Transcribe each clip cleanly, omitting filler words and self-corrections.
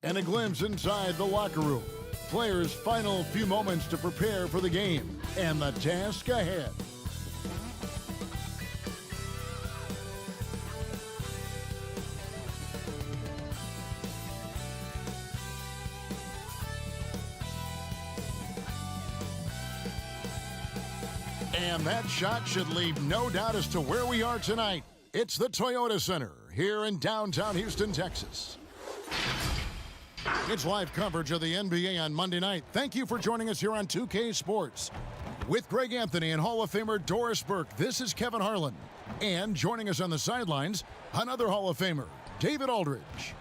And a glimpse inside the locker room. Players' final few moments to prepare for the game and the task ahead. And that shot should leave no doubt as to where we are tonight. It's the Toyota Center here in downtown Houston, Texas. It's live coverage of the NBA on Monday night. Thank you for joining us here on 2K Sports. With Greg Anthony and Hall of Famer Doris Burke, this is Kevin Harlan. And joining us on the sidelines, another Hall of Famer, David Aldridge.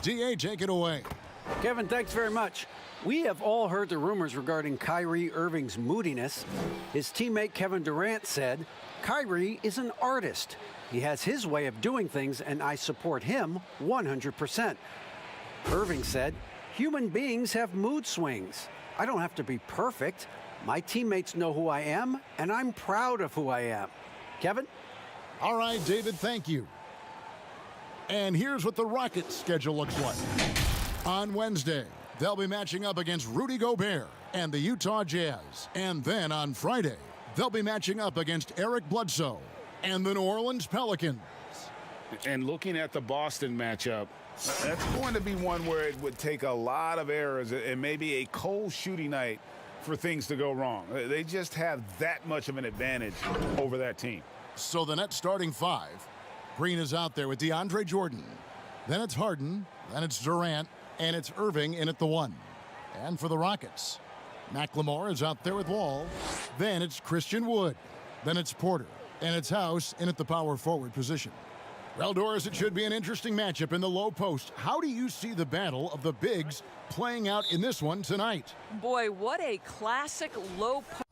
DA, take it away. Kevin, thanks very much. We have all heard the rumors regarding Kyrie Irving's moodiness. His teammate Kevin Durant said, Kyrie is an artist. He has his way of doing things, and I support him 100%. Irving said, human beings have mood swings. I don't have to be perfect. My teammates know who I am, and I'm proud of who I am. Kevin? All right, David, thank you. And here's what the Rockets' schedule looks like. On Wednesday, they'll be matching up against Rudy Gobert and the Utah Jazz. And then on Friday, they'll be matching up against Eric Bledsoe and the New Orleans Pelicans. And looking at the Boston matchup, that's going to be one where it would take a lot of errors and maybe a cold shooting night for things to go wrong. They just have that much of an advantage over that team. So the Nets starting five. Green is out there with DeAndre Jordan. Then it's Harden. Then it's Durant. And it's Irving in at the one. And for the Rockets, McLemore is out there with Wall. Then it's Christian Wood. Then it's Porter. And it's House in at the power forward position. Well, Doris, it should be an interesting matchup in the low post. How do you see the battle of the bigs playing out in this one tonight? Boy, what a classic low post.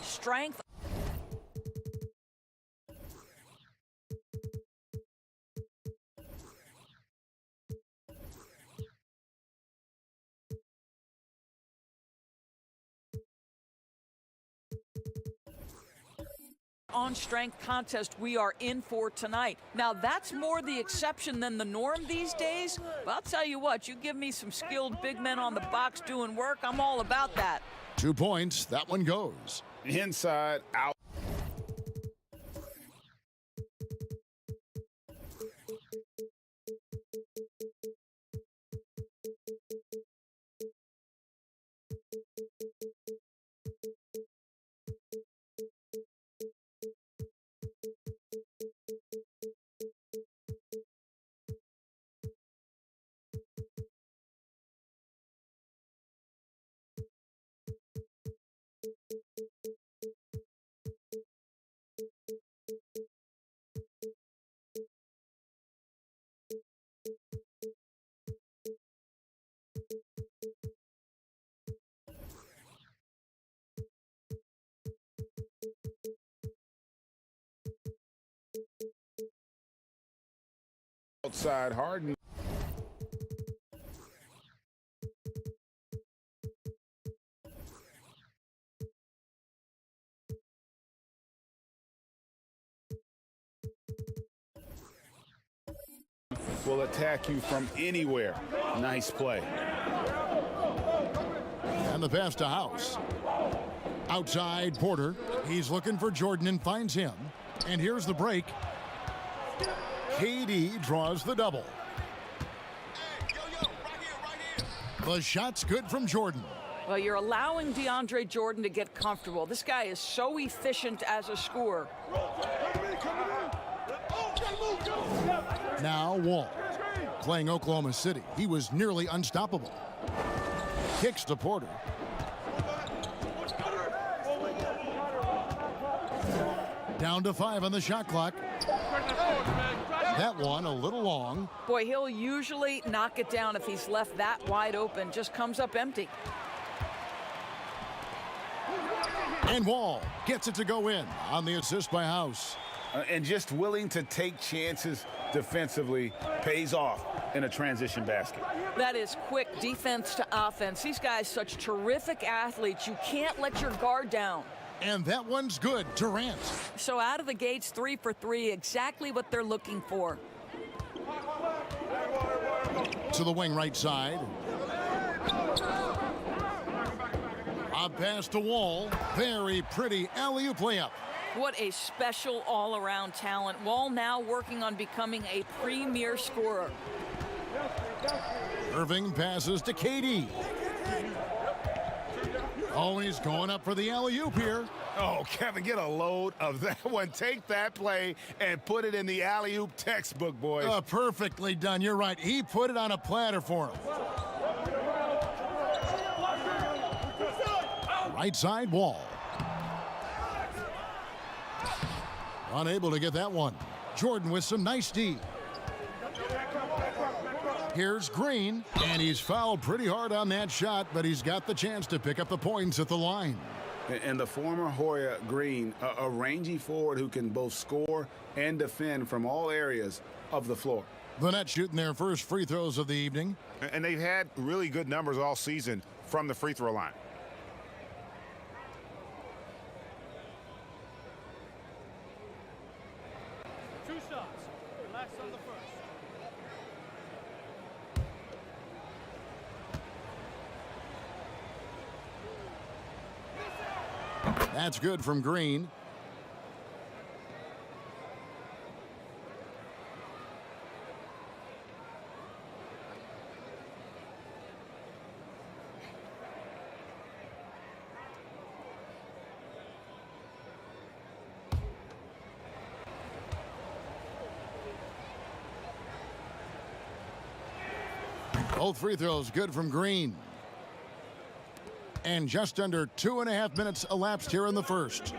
Strength. On strength contest we are in for tonight. Now that's more the exception than the norm these days, but I'll tell you what, you give me some skilled big men on the box doing work, I'm all about that. 2 points, that one goes. Inside, out. Outside, Harden. Will attack you from anywhere. Nice play. And the pass to House. Outside, Porter. He's looking for Jordan and finds him. And here's the break. KD draws the double. The shot's good from Jordan. Well, you're allowing DeAndre Jordan to get comfortable. This guy is so efficient as a scorer. Now Wall. Playing Oklahoma City, he was nearly unstoppable. Kicks to Porter. Down to 5 on the shot clock. That one a little long. Boy, he'll usually knock it down if he's left that wide open. Just comes up empty. And Wall gets it to go in on the assist by House. And just willing to take chances defensively pays off in a transition basket. That is quick defense to offense. These guys such terrific athletes. You can't let your guard down. And that one's good. Durant. So out of the gates, 3 for 3, exactly what they're looking for. To the wing right side. A pass to Wall. Very pretty alley-oop layup. What a special all-around talent. Wall now working on becoming a premier scorer. Irving passes to KD. Oh, he's going up for the alley-oop here. Oh, Kevin, get a load of that one. Take that play and put it in the alley-oop textbook, boys. Perfectly done. You're right. He put it on a platter for him. Right side Wall. Unable to get that one. Jordan with some nice D. Here's Green, and he's fouled pretty hard on that shot, but he's got the chance to pick up the points at the line. And the former Hoya Green, a rangy forward who can both score and defend from all areas of the floor. The Nets shooting their first free throws of the evening. And they've had really good numbers all season from the free throw line. Two shots. Relax on the first. That's good from Green. Both free throws good from Green. And just under 2.5 minutes elapsed here in the first.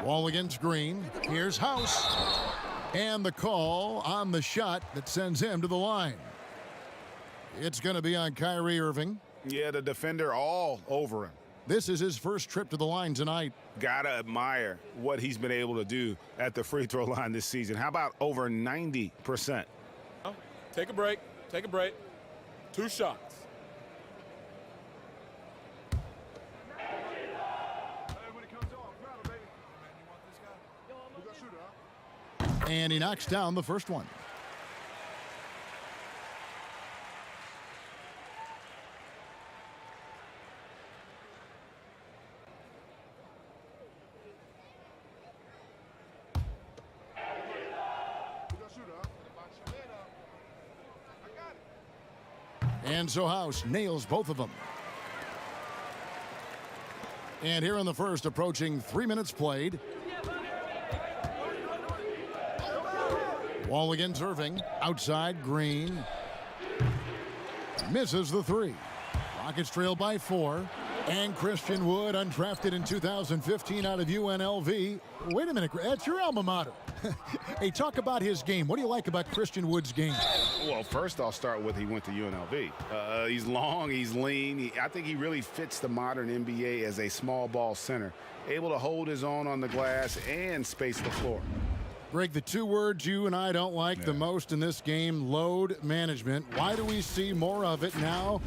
Wall against Green. Here's House. And the call on the shot that sends him to the line. It's going to be on Kyrie Irving. Yeah, the defender all over him. This is his first trip to the line tonight. Gotta admire what he's been able to do at the free throw line this season. How about over 90%? Take a break. Take a break. Two shots. And he knocks down the first one. And so House nails both of them. And here in the first, approaching 3 minutes played. Wall against Irving. Outside, Green. Misses the three. Rockets trail by 4. And Christian Wood, undrafted in 2015 out of UNLV. Wait a minute, that's your alma mater. Hey, talk about his game. What do you like about Christian Wood's game? Well, first I'll start with he went to UNLV. He's long, he's lean. I think he really fits the modern NBA as a small ball center, able to hold his own on the glass and space the floor. Greg, the two words you and I don't like the most in this game, load management. Why do we see more of it now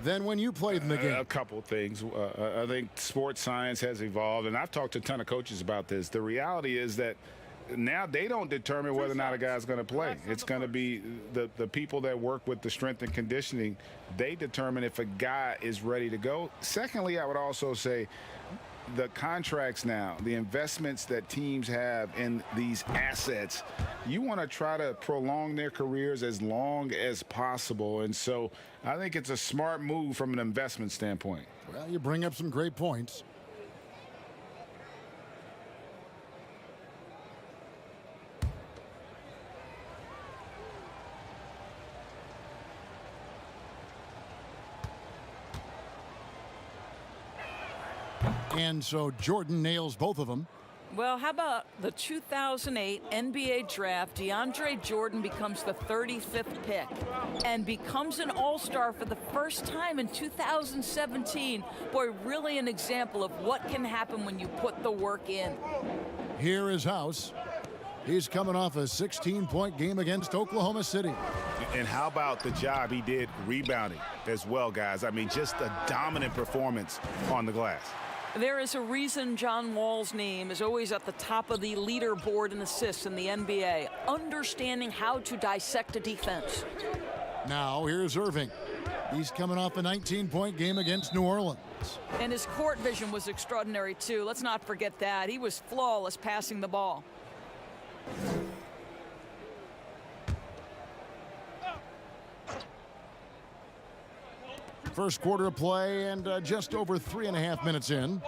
than when you played in the game? A couple things. I think sports science has evolved, and I've talked to a ton of coaches about this. The reality is that now they don't determine whether or not a guy's going to play. It's going to be the people that work with the strength and conditioning. They determine if a guy is ready to go. Secondly, I would also say the contracts now, the investments that teams have in these assets, you want to try to prolong their careers as long as possible. And so I think it's a smart move from an investment standpoint. Well, you bring up some great points. And so Jordan nails both of them. Well, how about the 2008 NBA draft? DeAndre Jordan becomes the 35th pick and becomes an all-star for the first time in 2017. Boy, really an example of what can happen when you put the work in. Here is House. He's coming off a 16-point game against Oklahoma City. And how about the job he did rebounding as well, guys? I mean, just a dominant performance on the glass. There is a reason John Wall's name is always at the top of the leaderboard in assists in the NBA, understanding how to dissect a defense. Now here's Irving. He's coming off a 19-point game against New Orleans. And his court vision was extraordinary, too. Let's not forget that. He was flawless passing the ball. First quarter of play and just over 3.5 minutes in.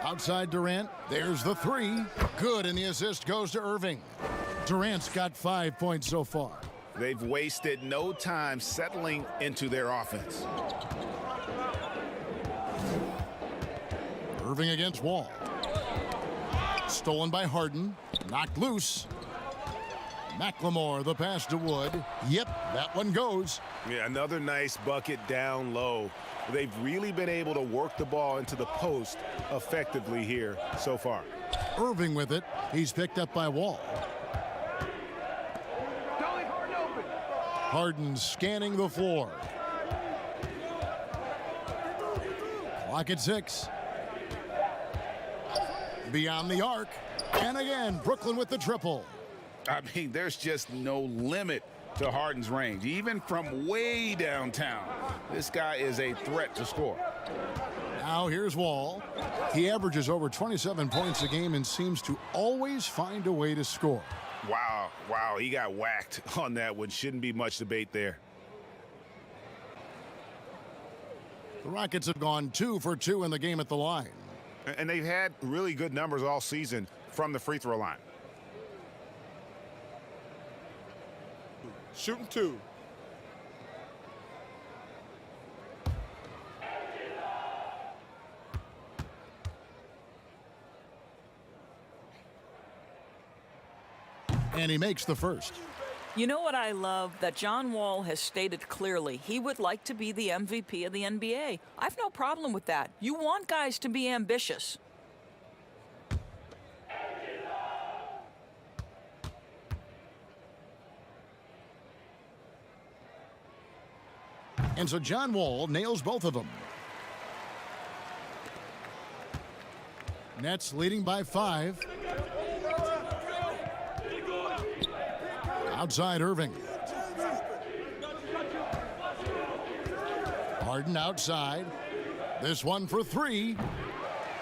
Outside Durant, there's the three. Good, and the assist goes to Irving. Durant's got 5 points so far. They've wasted no time settling into their offense. Irving against Wall. Stolen by Harden. Knocked loose. McLemore, the pass to Wood. Yep, that one goes. Yeah, another nice bucket down low. They've really been able to work the ball into the post effectively here so far. Irving with it. He's picked up by Wall. Harden scanning the floor. Clock at 6. Beyond the arc. And again, Brooklyn with the triple. I mean, there's just no limit to Harden's range, even from way downtown. This guy is a threat to score. Now here's Wall. He averages over 27 points a game and seems to always find a way to score. Wow, he got whacked on that one. Shouldn't be much debate there. The Rockets have gone 2 for 2 in the game at the line. And they've had really good numbers all season from the free throw line. Shooting two. And he makes the first. You know what I love? That John Wall has stated clearly he would like to be the MVP of the NBA. I've no problem with that. You want guys to be ambitious. And so John Wall nails both of them. Nets leading by 5. Outside Irving. Harden outside. This one for 3.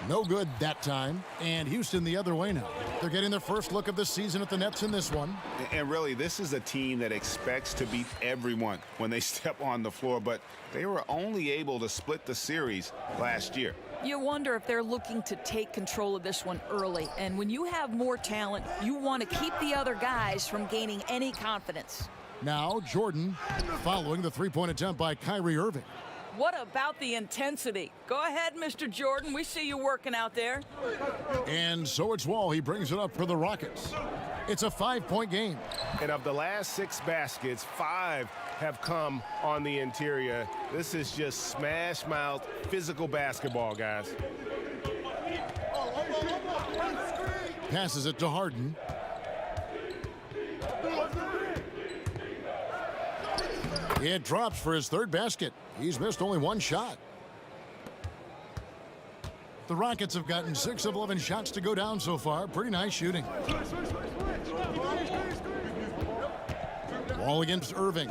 No good that time. And Houston the other way now. They're getting their first look of the season at the Nets in this one. And really, this is a team that expects to beat everyone when they step on the floor, but they were only able to split the series last year. You wonder if they're looking to take control of this one early. And when you have more talent, you want to keep the other guys from gaining any confidence. Now Jordan following the three-point attempt by Kyrie Irving. What about the intensity? Go ahead, Mr. Jordan. We see you working out there. And so it's Wall. He brings it up for the Rockets. It's a 5-point game. And of the last 6 baskets, 5 have come on the interior. This is just smash mouth physical basketball, guys. Passes it to Harden. It drops for his 3rd basket. He's missed only 1 shot. The Rockets have gotten 6 of 11 shots to go down so far. Pretty nice shooting. Wall against Irving.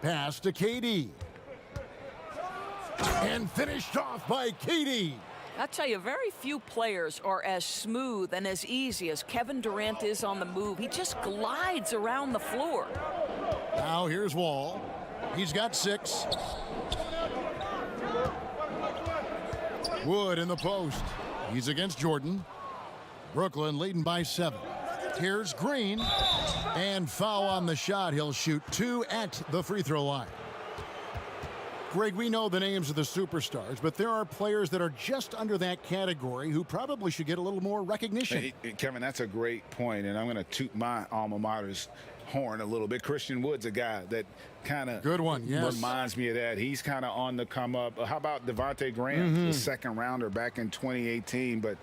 Pass to KD. And finished off by KD. I tell you, very few players are as smooth and as easy as Kevin Durant is on the move. He just glides around the floor. Now here's Wall. He's got 6. Wood in the post. He's against Jordan. Brooklyn leading by 7. Here's Green. And foul on the shot. He'll shoot 2 at the free throw line. Greg, we know the names of the superstars, but there are players that are just under that category who probably should get a little more recognition. Hey, Kevin, that's a great point, and I'm going to toot my alma mater's horn a little bit. Christian Wood's a guy that kind of Good one, yes. reminds me of that. He's kind of on the come up. How about Devontae Graham, the second rounder back in 2018, but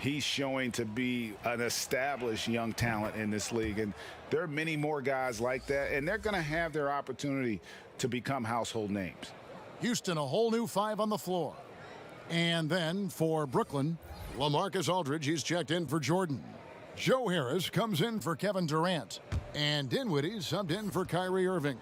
he's showing to be an established young talent in this league, and there are many more guys like that, and they're going to have their opportunity to become household names. Houston, a whole new 5 on the floor. And then for Brooklyn, LaMarcus Aldridge, he's checked in for Jordan. Joe Harris comes in for Kevin Durant. And Dinwiddie subbed in for Kyrie Irving.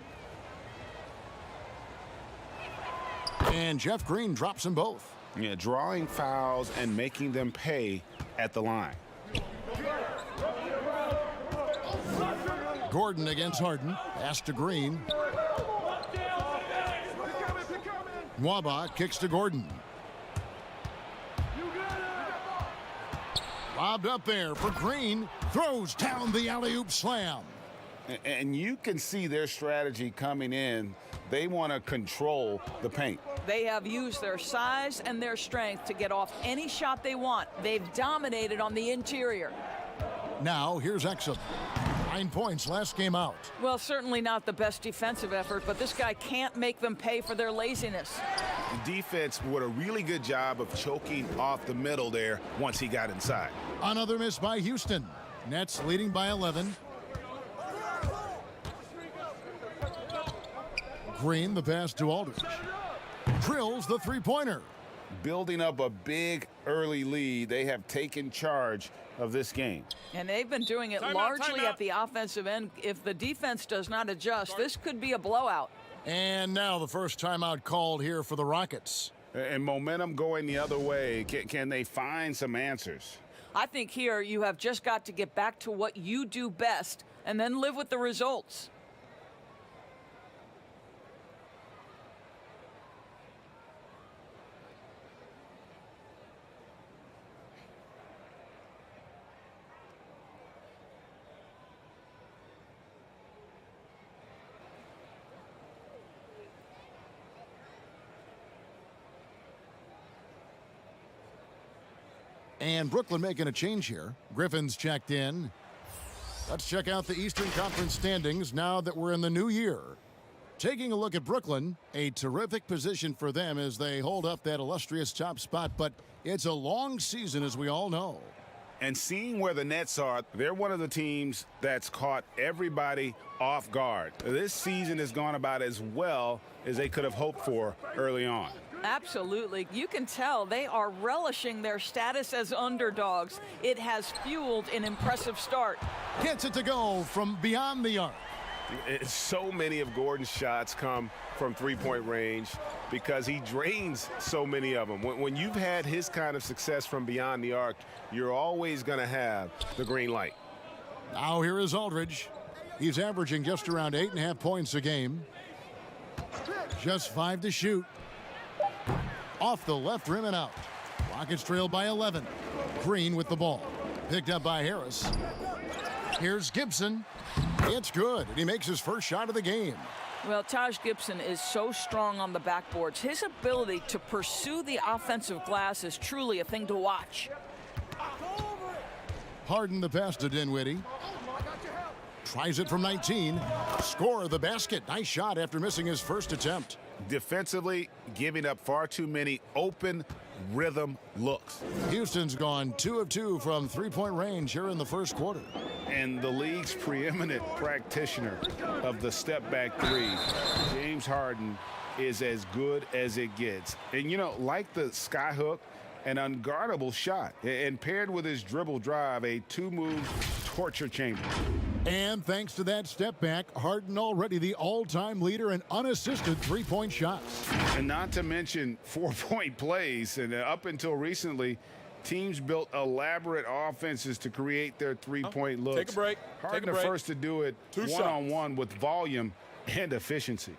And Jeff Green drops them both. Yeah, drawing fouls and making them pay at the line. Gordon against Harden. Pass to Green. Waba kicks to Gordon. Lobbed up there for Green. Throws down the alley-oop slam. And you can see their strategy coming in. They want to control the paint. They have used their size and their strength to get off any shot they want. They've dominated on the interior. Now here's Exum. 9 points last game out. Well, certainly not the best defensive effort, but this guy can't make them pay for their laziness. The defense did a really good job of choking off the middle there once he got inside. Another miss by Houston. Nets leading by 11. Green, the pass to Aldridge. Drills the three-pointer. Building up a big early lead, they have taken charge of this game. And they've been doing it largely at the offensive end. If the defense does not adjust, this could be a blowout. And now the first timeout called here for the Rockets. And momentum going the other way. Can they find some answers? I think here you have just got to get back to what you do best and then live with the results. And Brooklyn making a change here. Griffin's checked in. Let's check out the Eastern Conference standings now that we're in the new year. Taking a look at Brooklyn, a terrific position for them as they hold up that illustrious top spot, but it's a long season, as we all know. And seeing where the Nets are, they're one of the teams that's caught everybody off guard. This season has gone about as well as they could have hoped for early on. Absolutely. You can tell they are relishing their status as underdogs. It has fueled an impressive start. Gets it to go from beyond the arc. So many of Gordon's shots come from three-point range because he drains so many of them. When you've had his kind of success from beyond the arc, you're always going to have the green light. Now here is Aldridge. He's averaging just around 8.5 points a game. Just 5 to shoot. Off the left rim and out. Rockets trail by 11. Green with the ball. Picked up by Harris. Here's Gibson. It's good, and he makes his first shot of the game. Well, Taj Gibson is so strong on the backboards. His ability to pursue the offensive glass is truly a thing to watch. Harden the pass to Dinwiddie. Tries it from 19. Score the basket. Nice shot after missing his first attempt. Defensively, giving up far too many open rhythm looks. Houston's gone 2 of 2 from three-point range here in the first quarter. And the league's preeminent practitioner of the step-back three, James Harden, is as good as it gets. And, you know, like the skyhook, an unguardable shot. And paired with his dribble drive, a two-move torture chamber. And thanks to that step back, Harden already the all-time leader in unassisted three-point shots. And not to mention 4-point plays. And up until recently, teams built elaborate offenses to create their three-point looks. Take a break. Harden Take a break. the first to do it one-on-one with volume and efficiency.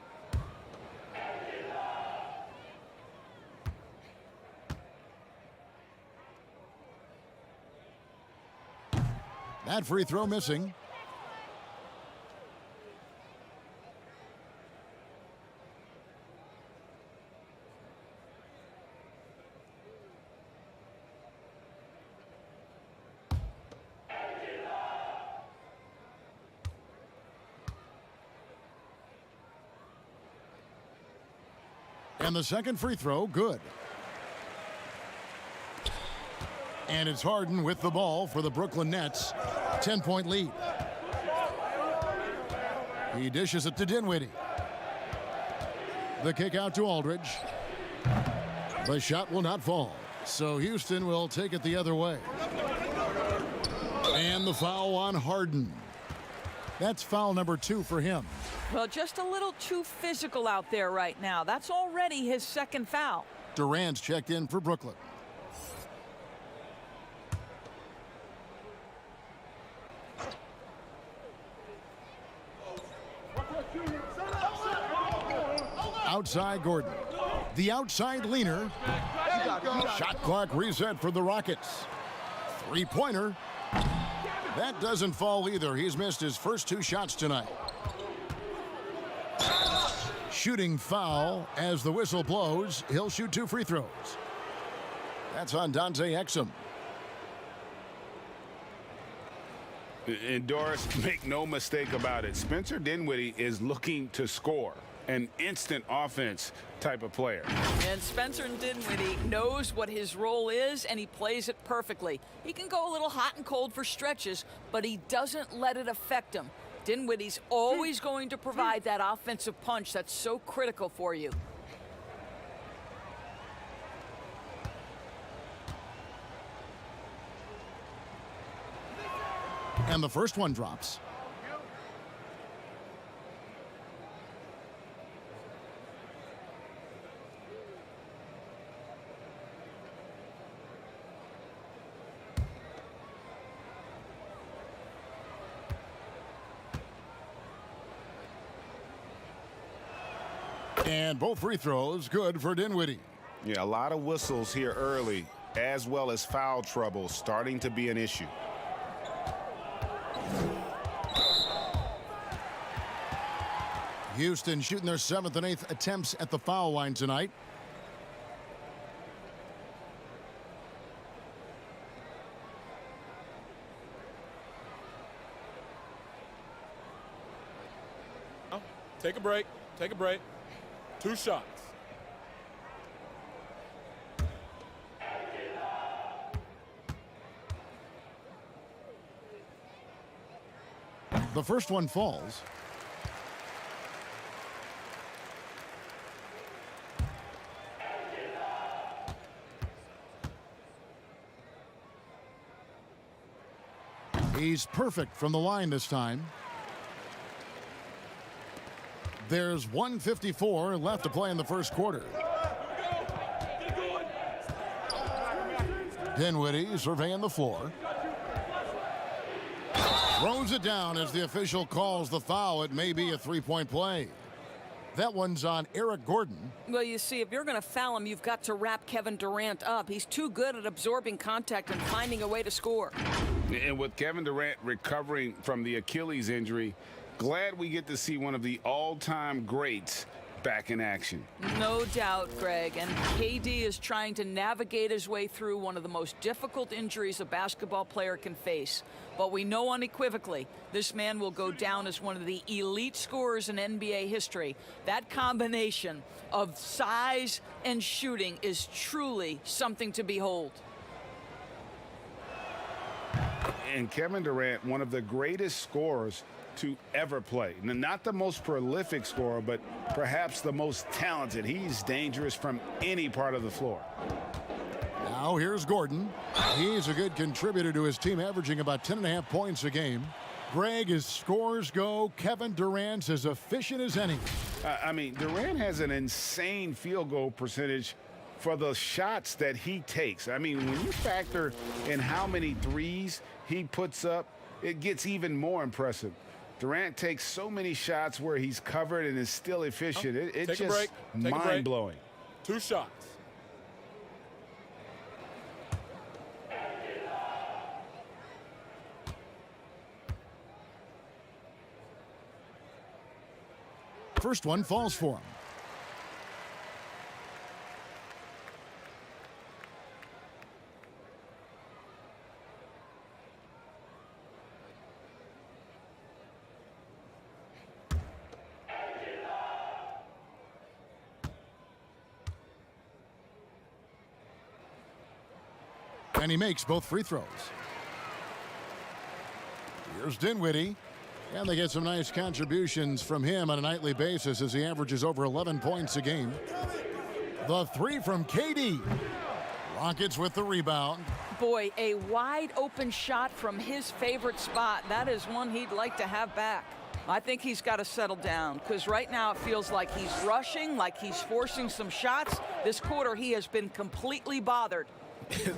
That free throw missing. And the second free throw, good. And it's Harden with the ball for the Brooklyn Nets. 10-point lead. He dishes it to Dinwiddie. The kick out to Aldridge. The shot will not fall, so Houston will take it the other way. And the foul on Harden. That's foul number 2 for him. Well, just a little too physical out there right now. That's already his second foul. Durant's checked in for Brooklyn. Outside Gordon. The outside leaner. Shot clock reset for the Rockets. Three-pointer. That doesn't fall either. He's missed his first 2 shots tonight. Shooting foul as the whistle blows. He'll shoot 2 free throws. That's on Dante Exum. And Doris, make no mistake about it. Spencer Dinwiddie is looking to score. An instant offense type of player. And Spencer Dinwiddie knows what his role is, and he plays it perfectly. He can go a little hot and cold for stretches, but he doesn't let it affect him. Dinwiddie's always going to provide that offensive punch that's so critical for you. And the first one drops. And both free throws good for Dinwiddie. Yeah, a lot of whistles here early, as well as foul trouble starting to be an issue. Houston shooting their 7th and 8th attempts at the foul line tonight. Take a break. Take a break. 2 shots. The first one falls. He's perfect from the line this time. There's 1:54 left to play in the first quarter. Dinwiddie surveying the floor. Throws it down as the official calls the foul. It may be a 3-point play. That one's on Eric Gordon. Well, you see, if you're going to foul him, you've got to wrap Kevin Durant up. He's too good at absorbing contact and finding a way to score. And with Kevin Durant recovering from the Achilles injury, glad we get to see one of the all-time greats back in action. No doubt, Greg. And KD is trying to navigate his way through one of the most difficult injuries a basketball player can face. But we know unequivocally this man will go down as one of the elite scorers in NBA history. That combination of size and shooting is truly something to behold. And Kevin Durant, one of the greatest scorers to ever play. Not the most prolific scorer, but perhaps the most talented. He's dangerous from any part of the floor. Now here's Gordon. He's a good contributor to his team, averaging about 10.5 points a game. Greg, as scores go, Kevin Durant's as efficient as any. I mean, Durant has an insane field goal percentage for the shots that he takes. I mean, when you factor in how many threes he puts up, it gets even more impressive. Durant takes so many shots where he's covered and is still efficient. It's just mind-blowing. 2 shots. First one falls for him. And he makes both free throws. Here's Dinwiddie. And they get some nice contributions from him on a nightly basis as he averages over 11 points a game. The three from KD. Rockets with the rebound. Boy, a wide open shot from his favorite spot. That is one he'd like to have back. I think he's got to settle down because right now it feels like he's rushing, like he's forcing some shots. This quarter he has been completely bothered.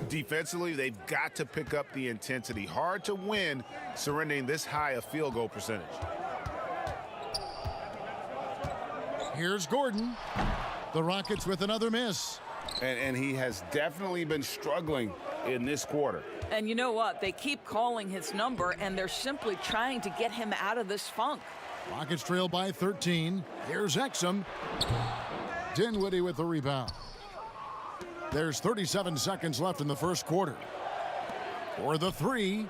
Defensively, they've got to pick up the intensity. Hard to win surrendering this high a field goal percentage. Here's Gordon. The Rockets with another miss. And he has definitely been struggling in this quarter. And you know what? They keep calling his number, and they're simply trying to get him out of this funk. Rockets trail by 13. Here's Exum. Dinwiddie with the rebound. There's 37 seconds left in the first quarter. For the three.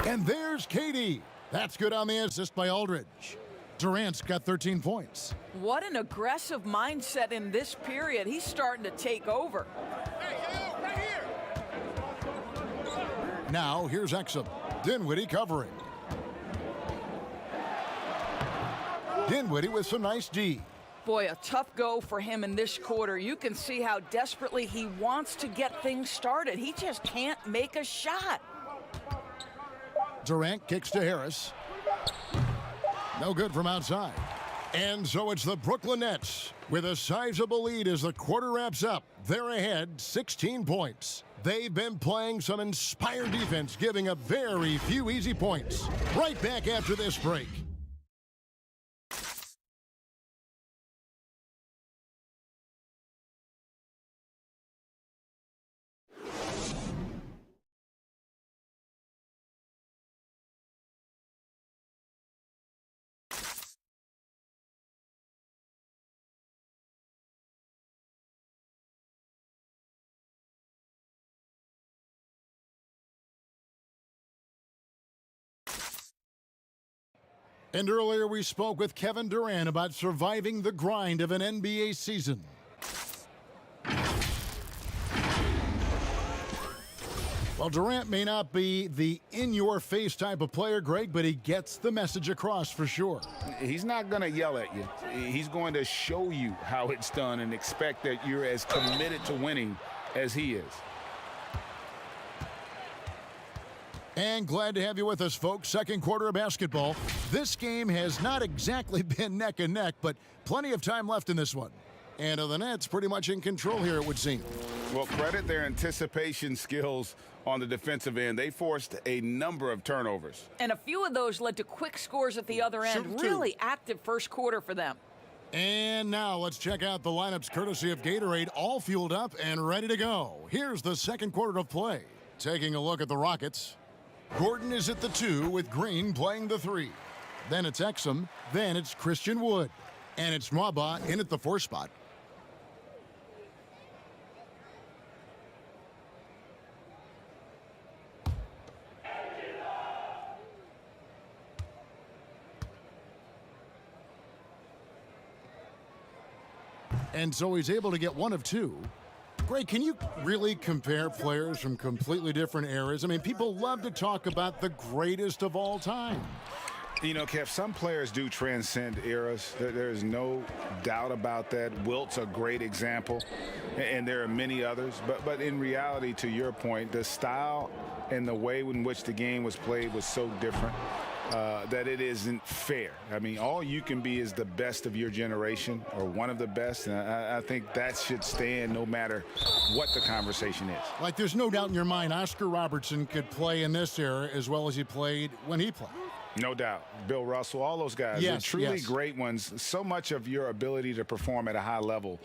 And there's KD. That's good on the assist by Aldridge. Durant's got 13 points. What an aggressive mindset in this period. He's starting to take over. Now here's Exum. Dinwiddie covering. Dinwiddie with some nice D. Boy, a tough go for him in this quarter. You can see how desperately he wants to get things started. He just can't make a shot. Durant kicks to Harris. No good from outside. And so it's the Brooklyn Nets with a sizable lead as the quarter wraps up. They're ahead 16 points. They've been playing some inspired defense, giving up very few easy points. Right back after this break. And earlier we spoke with Kevin Durant about surviving the grind of an NBA season. Well, Durant may not be the in-your-face type of player, Greg, but he gets the message across for sure. He's not going to yell at you. He's going to show you how it's done and expect that you're as committed to winning as he is. And glad to have you with us, folks. Second quarter of basketball. This game has not exactly been neck and neck, but plenty of time left in this one. And the Nets pretty much in control here, it would seem. Well, credit their anticipation skills on the defensive end. They forced a number of turnovers. And a few of those led to quick scores at the other end. Really active first quarter for them. And now let's check out the lineups courtesy of Gatorade, all fueled up and ready to go. Here's the second quarter of play. Taking a look at the Rockets. Gordon is at the 2 with Green playing the 3. Then it's Exum. Then it's Christian Wood. And it's Nwaba in at the 4 spot. And so he's able to get one of 2. Greg, can you really compare players from completely different eras? I mean, people love to talk about the greatest of all time. You know, Kev, some players do transcend eras. There is no doubt about that. Wilt's a great example, and there are many others. But in reality, to your point, the style and the way in which the game was played was so different. that it isn't fair. I mean, all you can be is the best of your generation or one of the best. And I think that should stand no matter what the conversation is. Like, there's no doubt in your mind Oscar Robertson could play in this era as well as he played when he played. No doubt. Bill Russell, all those guys. Yes, They're truly yes. great ones. So much of your ability to perform at a high level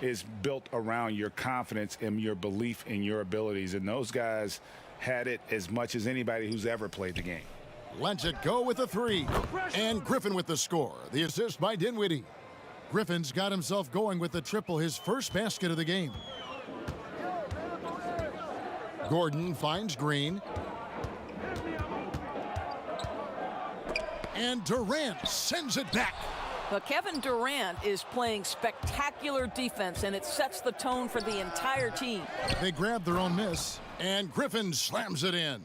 is built around your confidence and your belief in your abilities. And those guys had it as much as anybody who's ever played the game. Lets it go with a three. And Griffin with the score. The assist by Dinwiddie. Griffin's got himself going with the triple, his first basket of the game. Gordon finds Green. And Durant sends it back. But Kevin Durant is playing spectacular defense, and it sets the tone for the entire team. They grab their own miss, and Griffin slams it in.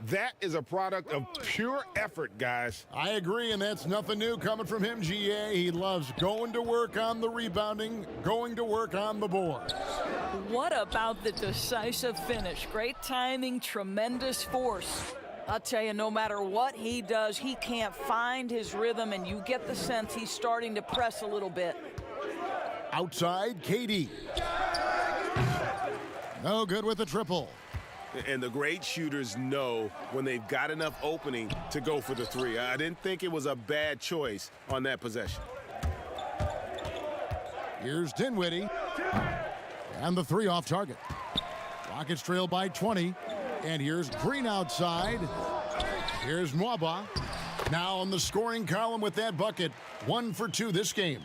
That is a product of pure effort, guys. I agree, and that's nothing new coming from him, GA. He loves going to work on the rebounding, going to work on the board. What about the decisive finish? Great timing, tremendous force. I'll tell you, no matter what he does, he can't find his rhythm, and you get the sense he's starting to press a little bit. Outside, KD. No good with the triple. And the great shooters know when they've got enough opening to go for the three. I didn't think it was a bad choice on that possession. Here's Dinwiddie. And the three off target. Rockets trail by 20. And here's Green outside. Here's Mwaba. Now on the scoring column with that bucket. 1 for 2 this game.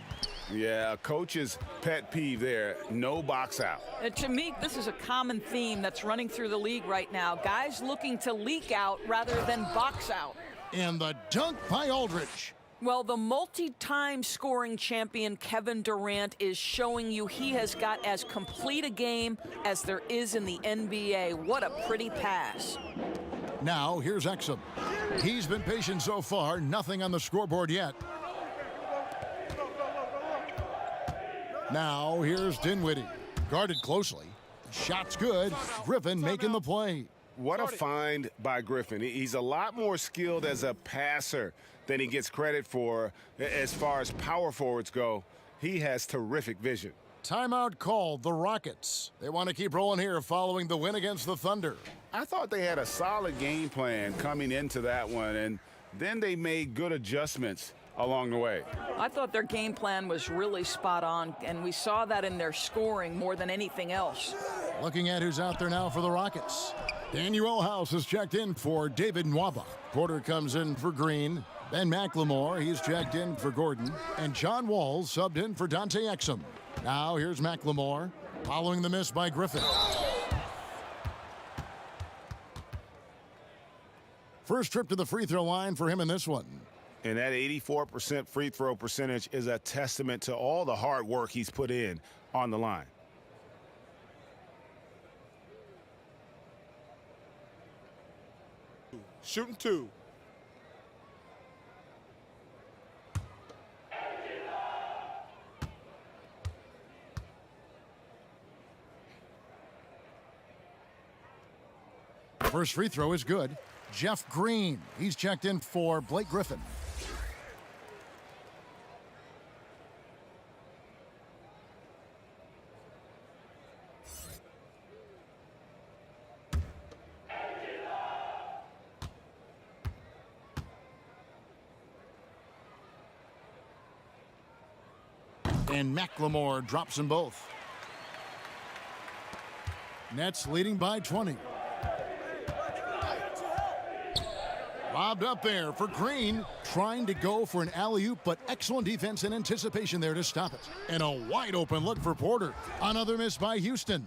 Yeah, a coach's pet peeve there. No box out. To me, this is a common theme that's running through the league right now. Guys looking to leak out rather than box out. And the dunk by Aldridge. Well, the multi-time scoring champion Kevin Durant is showing you he has got as complete a game as there is in the NBA. What a pretty pass. Now here's Exum. He's been patient so far. Nothing on the scoreboard yet. Now here's Dinwiddie. Guarded closely. Shot's good. Griffin making the play. What a find by Griffin. He's a lot more skilled as a passer than he gets credit for as far as power forwards go. He has terrific vision. Timeout called, the Rockets. They want to keep rolling here following the win against the Thunder. I thought they had a solid game plan coming into that one, and then they made good adjustments along the way. I thought their game plan was really spot on, and we saw that in their scoring more than anything else. Looking at who's out there now for the Rockets. Daniel House has checked in for David Nwaba. Porter comes in for Green. Ben McLemore, he's checked in for Gordon. And John Wall subbed in for Dante Exum. Now here's McLemore, following the miss by Griffin. First trip to the free throw line for him in this one. And that 84% free throw percentage is a testament to all the hard work he's put in on the line. Shooting 2. First free throw is good. Jeff Green, he's checked in for Blake Griffin. And McLemore drops them both. Nets leading by 20. Lobbed up there for Green, trying to go for an alley-oop, but excellent defense and anticipation there to stop it. And a wide open look for Porter. Another miss by Houston.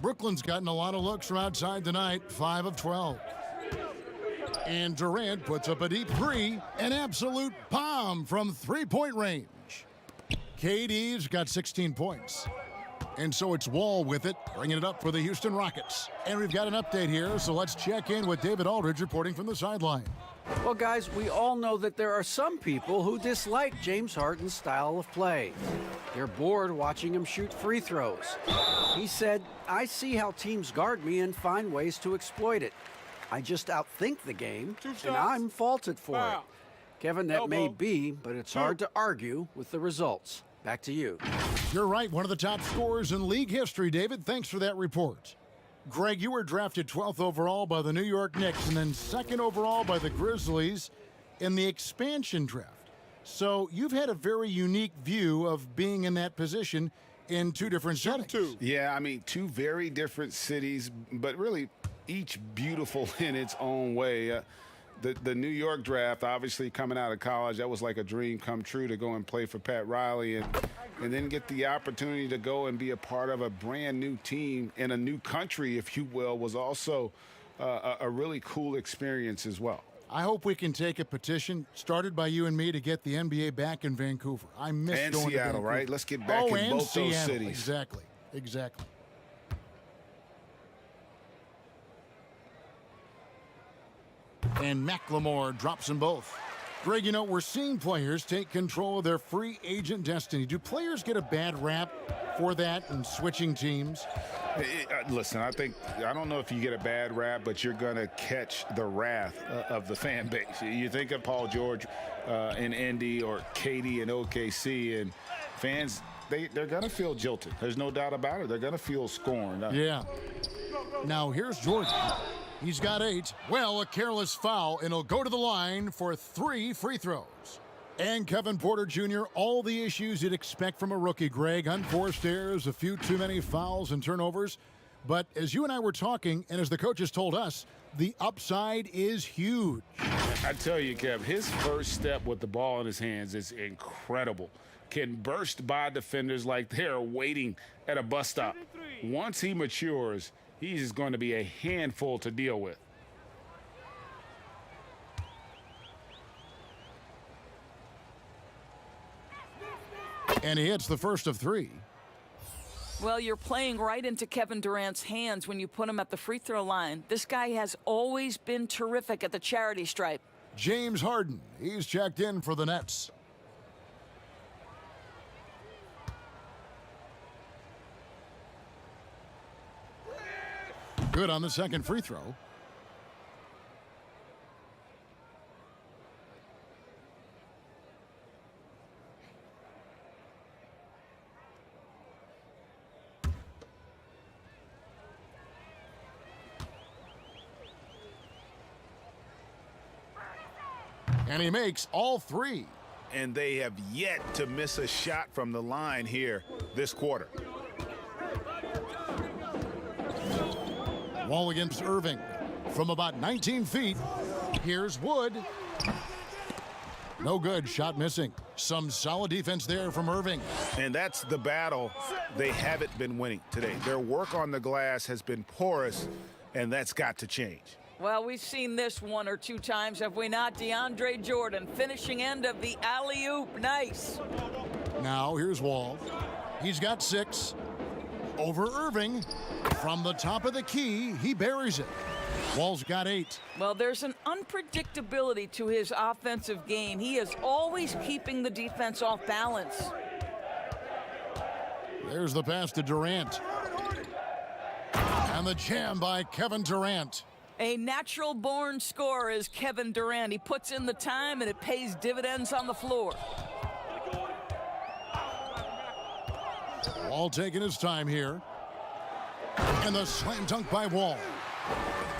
Brooklyn's gotten a lot of looks from outside tonight, 5 of 12. And Durant puts up a deep three, an absolute bomb from three-point range. KD's got 16 points. And so it's Wall with it, bringing it up for the Houston Rockets. And we've got an update here, so let's check in with David Aldridge reporting from the sideline. Well, guys, we all know that there are some people who dislike James Harden's style of play. They're bored watching him shoot free throws. He said, "I see how teams guard me and find ways to exploit it. I just outthink the game, Two and shots. I'm faulted for Foul. it. Kevin, that may Elbow. be, but it's hard to argue with the results. Back to you. You're right, one of the top scorers in league history, David. Thanks for that report. Greg, you were drafted 12th overall by the New York Knicks and then 2nd overall by the Grizzlies in the expansion draft. So you've had a very unique view of being in that position in two different settings. Two. Yeah, I mean, two very different cities, but really each beautiful in its own way. The New York draft, obviously coming out of college, that was like a dream come true to go and play for Pat Riley and then get the opportunity to go and be a part of a brand new team in a new country, if you will, was also a really cool experience as well. I hope we can take a petition started by you and me to get the NBA back in Vancouver. I miss And going to Seattle, Vancouver. right? Let's get back in and both those Seattle. cities. Exactly. Exactly. And McLemore drops them both. Greg, you know, we're seeing players take control of their free agent destiny. Do players get a bad rap for that and switching teams? Listen, I don't know if you get a bad rap, but you're going to catch the wrath of the fan base. You think of Paul George in Indy or KD in OKC, and fans, they're going to feel jilted. There's no doubt about it. They're going to feel scorned. Yeah. Now here's Jordan. He's got 8. Well, a careless foul, and he'll go to the line for 3 free throws. And Kevin Porter Jr., all the issues you'd expect from a rookie, Greg. Unforced errors, a few too many fouls and turnovers. But as you and I were talking, and as the coaches told us, the upside is huge. I tell you, Kev, his first step with the ball in his hands is incredible. Can burst by defenders like they're waiting at a bus stop. Once he matures, he's going to be a handful to deal with. And he hits the first of 3. Well, you're playing right into Kevin Durant's hands when you put him at the free throw line. This guy has always been terrific at the charity stripe. James Harden, he's checked in for the Nets. Good on the second free throw. And he makes all 3. And they have yet to miss a shot from the line here this quarter. Wall against Irving from about 19 feet. Here's Wood. No good. Shot missing. Some solid defense there from Irving. And that's the battle they haven't been winning today. Their work on the glass has been porous, and that's got to change. Well, we've seen this 1 or 2 times, have we not? DeAndre Jordan, finishing end of the alley-oop. Nice. Now here's Wall. He's got 6. Over Irving. From the top of the key, he buries it. Wall's got 8. Well, there's an unpredictability to his offensive game. He is always keeping the defense off balance. There's the pass to Durant. And the jam by Kevin Durant. A natural-born scorer is Kevin Durant. He puts in the time, and it pays dividends on the floor. Wall taking his time here. And the slam dunk by Wall.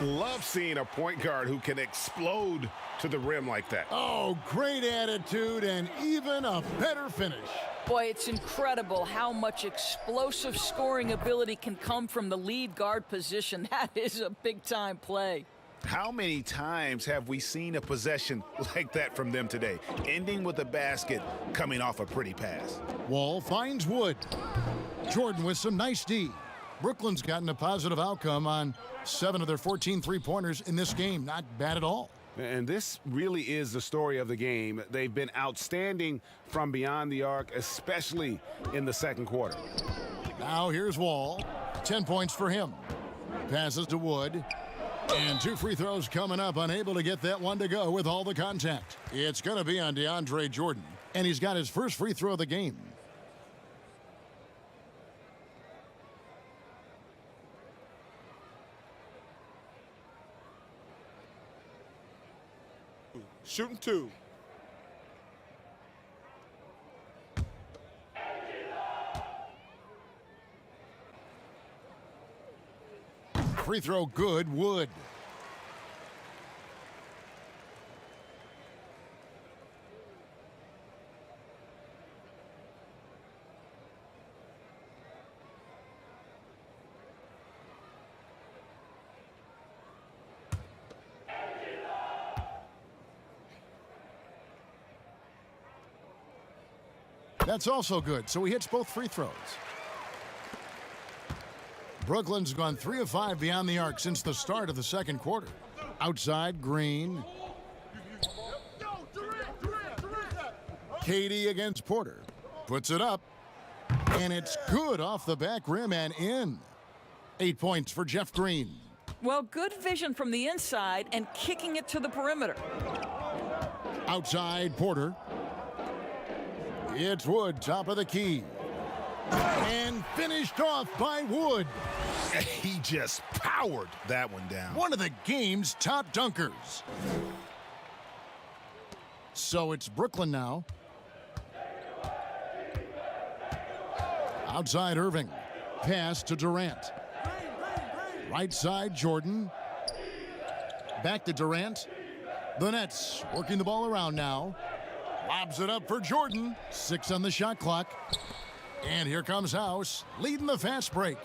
Love seeing a point guard who can explode to the rim like that. Oh, great attitude and even a better finish. Boy, it's incredible how much explosive scoring ability can come from the lead guard position. That is a big-time play. How many times have we seen a possession like that from them today, ending with a basket coming off a pretty pass? Wall finds Wood. Jordan with some nice D. Brooklyn's gotten a positive outcome on 7 of their 14 three-pointers in this game. Not bad at all. And this really is the story of the game. They've been outstanding from beyond the arc, especially in the second quarter. Now here's Wall. 10 points for him. Passes to Wood. And 2 free throws coming up. Unable to get that one to go with all the contact. It's going to be on DeAndre Jordan. And he's got his first free throw of the game. Shooting 2. Free throw good, Wood. That's also good, so he hits both free throws. Brooklyn's gone 3 of 5 beyond the arc since the start of the second quarter. Outside, Green. Katie against Porter. Puts it up. And it's good off the back rim and in. 8 points for Jeff Green. Well, good vision from the inside and kicking it to the perimeter. Outside, Porter. It's Wood, top of the key. And finished off by Wood. He just powered that one down. One of the game's top dunkers. So it's Brooklyn now. Outside Irving. Pass to Durant. Right side, Jordan. Back to Durant. The Nets working the ball around now. Lobs it up for Jordan. 6 on the shot clock. And here comes House, leading the fast break.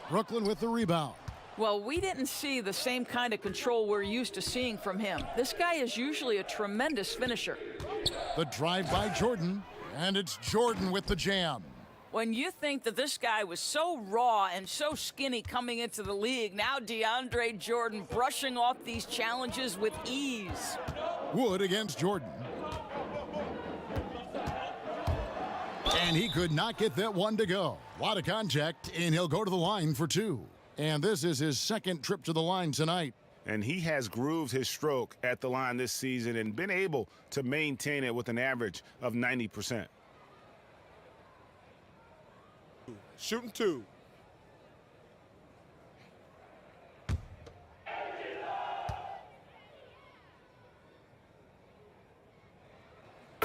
Brooklyn with the rebound. Well, we didn't see the same kind of control we're used to seeing from him. This guy is usually a tremendous finisher. The drive by Jordan, and it's Jordan with the jam. When you think that this guy was so raw and so skinny coming into the league, now DeAndre Jordan brushing off these challenges with ease. Wood against Jordan. And he could not get that one to go. A lot of contact, and he'll go to the line for 2. And this is his second trip to the line tonight. And he has grooved his stroke at the line this season and been able to maintain it with an average of 90%. Shooting 2.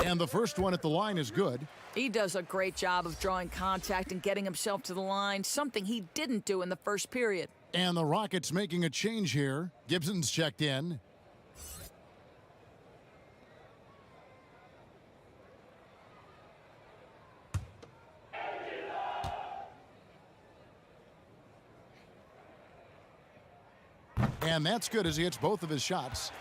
And the first one at the line is good. He does a great job of drawing contact and getting himself to the line, something he didn't do in the first period. And the Rockets making a change here. Gibson's checked in. And that's good as he hits both of his shots.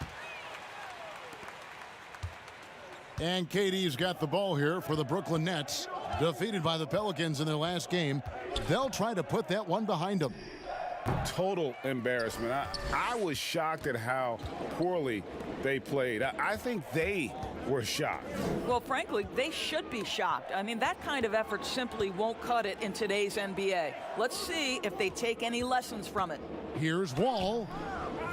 And KD's got the ball here for the Brooklyn Nets. Defeated by the Pelicans in their last game. They'll try to put that one behind them. Total embarrassment. I was shocked at how poorly they played. I think they were shocked. Well, frankly, they should be shocked. I mean, that kind of effort simply won't cut it in today's NBA. Let's see if they take any lessons from it. Here's Wall.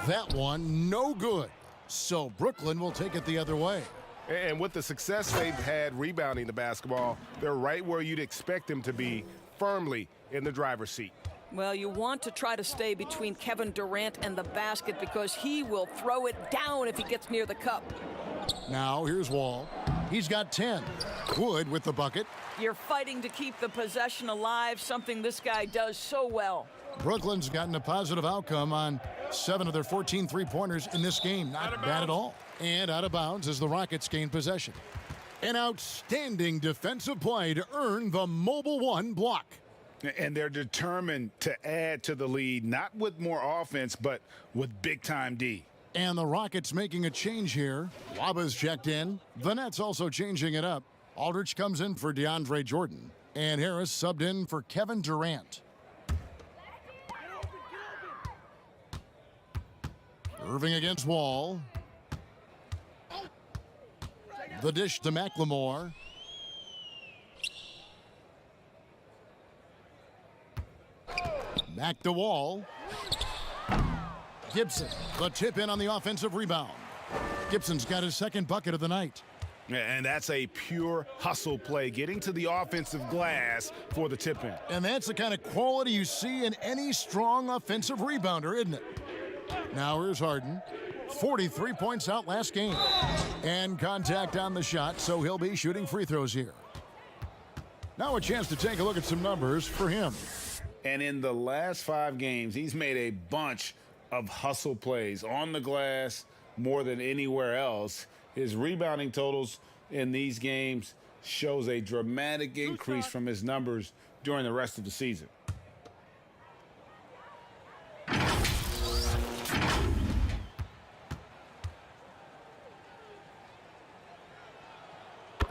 That one, no good. So Brooklyn will take it the other way. And with the success they've had rebounding the basketball, they're right where you'd expect them to be, firmly in the driver's seat. Well, you want to try to stay between Kevin Durant and the basket because he will throw it down if he gets near the cup. Now here's Wall. He's got 10. Wood with the bucket. You're fighting to keep the possession alive, something this guy does so well. Brooklyn's gotten a positive outcome on 7 of their 14 three-pointers in this game. Not bad at all. And out of bounds as the Rockets gain possession. An outstanding defensive play to earn the Mobile One block. And they're determined to add to the lead, not with more offense, but with big-time D. And the Rockets making a change here. Waba's checked in. The Nets also changing it up. Aldridge comes in for DeAndre Jordan. And Harris subbed in for Kevin Durant. Irving against Wall. The dish to McLemore. Back to Wall. Gibson, the tip in on the offensive rebound. Gibson's got his second bucket of the night. And that's a pure hustle play, getting to the offensive glass for the tip in. And that's the kind of quality you see in any strong offensive rebounder, isn't it? Now here's Harden. 43 points out last game. And contact on the shot, so he'll be shooting free throws here. Now a chance to take a look at some numbers for him. And in the last 5 games, he's made a bunch of hustle plays on the glass more than anywhere else. His rebounding totals in these games shows a dramatic increase from his numbers during the rest of the season.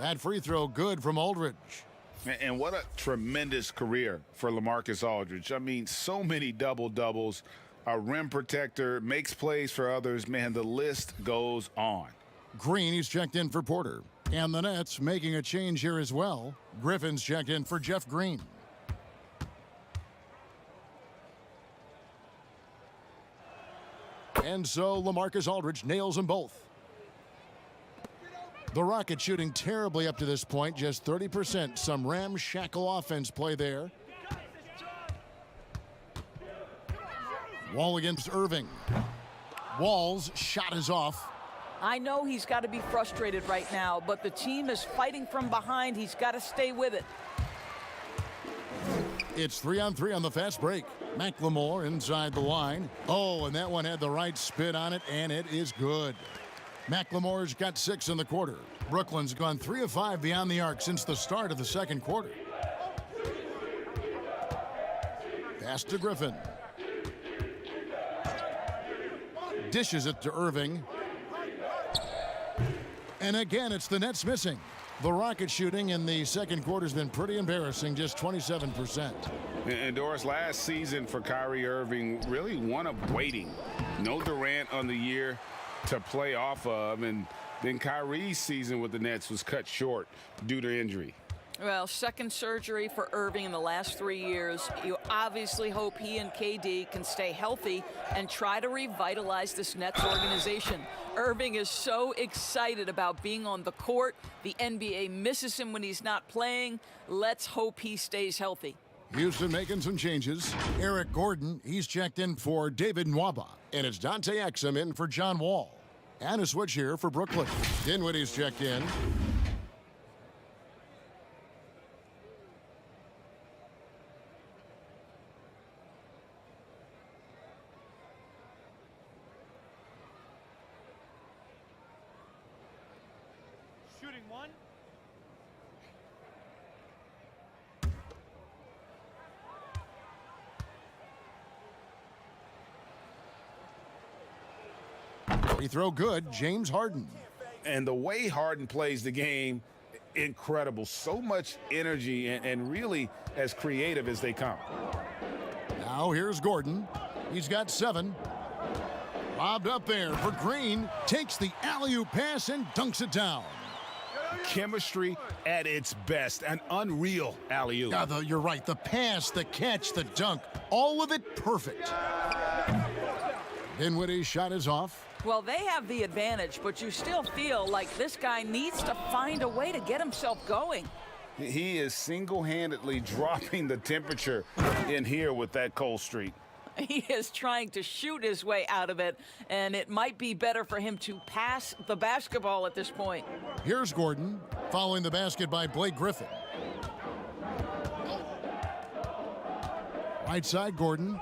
That free throw good from Aldridge. And what a tremendous career for LaMarcus Aldridge. I mean, so many double-doubles, a rim protector, makes plays for others. Man, the list goes on. Green, he's checked in for Porter. And the Nets making a change here as well. Griffin's checked in for Jeff Green. And so LaMarcus Aldridge nails them both. The Rockets shooting terribly up to this point, just 30%. Some ramshackle offense play there. Wall against Irving. Wall's shot is off. I know he's got to be frustrated right now, but the team is fighting from behind. He's got to stay with it. It's 3-on-3 on the fast break. McLemore inside the line. Oh, and that one had the right spin on it, and it is good. McLemore's got 6 in the quarter. Brooklyn's gone 3 of 5 beyond the arc since the start of the second quarter. Pass to Griffin. Dishes it to Irving. And again, it's the Nets missing. The Rockets shooting in the second quarter has been pretty embarrassing, just 27%. And Doris, last season for Kyrie Irving, really one of waiting. No Durant on the year to play off of, and then Kyrie's season with the Nets was cut short due to injury. Well, second surgery for Irving in the last 3 years. You obviously hope he and KD can stay healthy and try to revitalize this Nets organization. Irving is so excited about being on the court. The NBA misses him when he's not playing. Let's hope he stays healthy. Houston making some changes. Eric Gordon, he's checked in for David Nwaba. And it's Dante Exum in for John Wall. And a switch here for Brooklyn. Dinwiddie's checked in. Shooting one. Free throw good, James Harden. And the way Harden plays the game, incredible. So much energy and really as creative as they come. Now here's Gordon. He's got 7. Lobbed up there for Green. Takes the alley-oop pass and dunks it down. Chemistry at its best. An unreal alley-oop. Yeah, you're right. The pass, the catch, the dunk, all of it perfect. Dinwiddie's shot is off. Well, they have the advantage, but you still feel like this guy needs to find a way to get himself going. He is single-handedly dropping the temperature in here with that cold streak. He is trying to shoot his way out of it, and it might be better for him to pass the basketball at this point. Here's Gordon, following the basket by Blake Griffin. Right side, Gordon.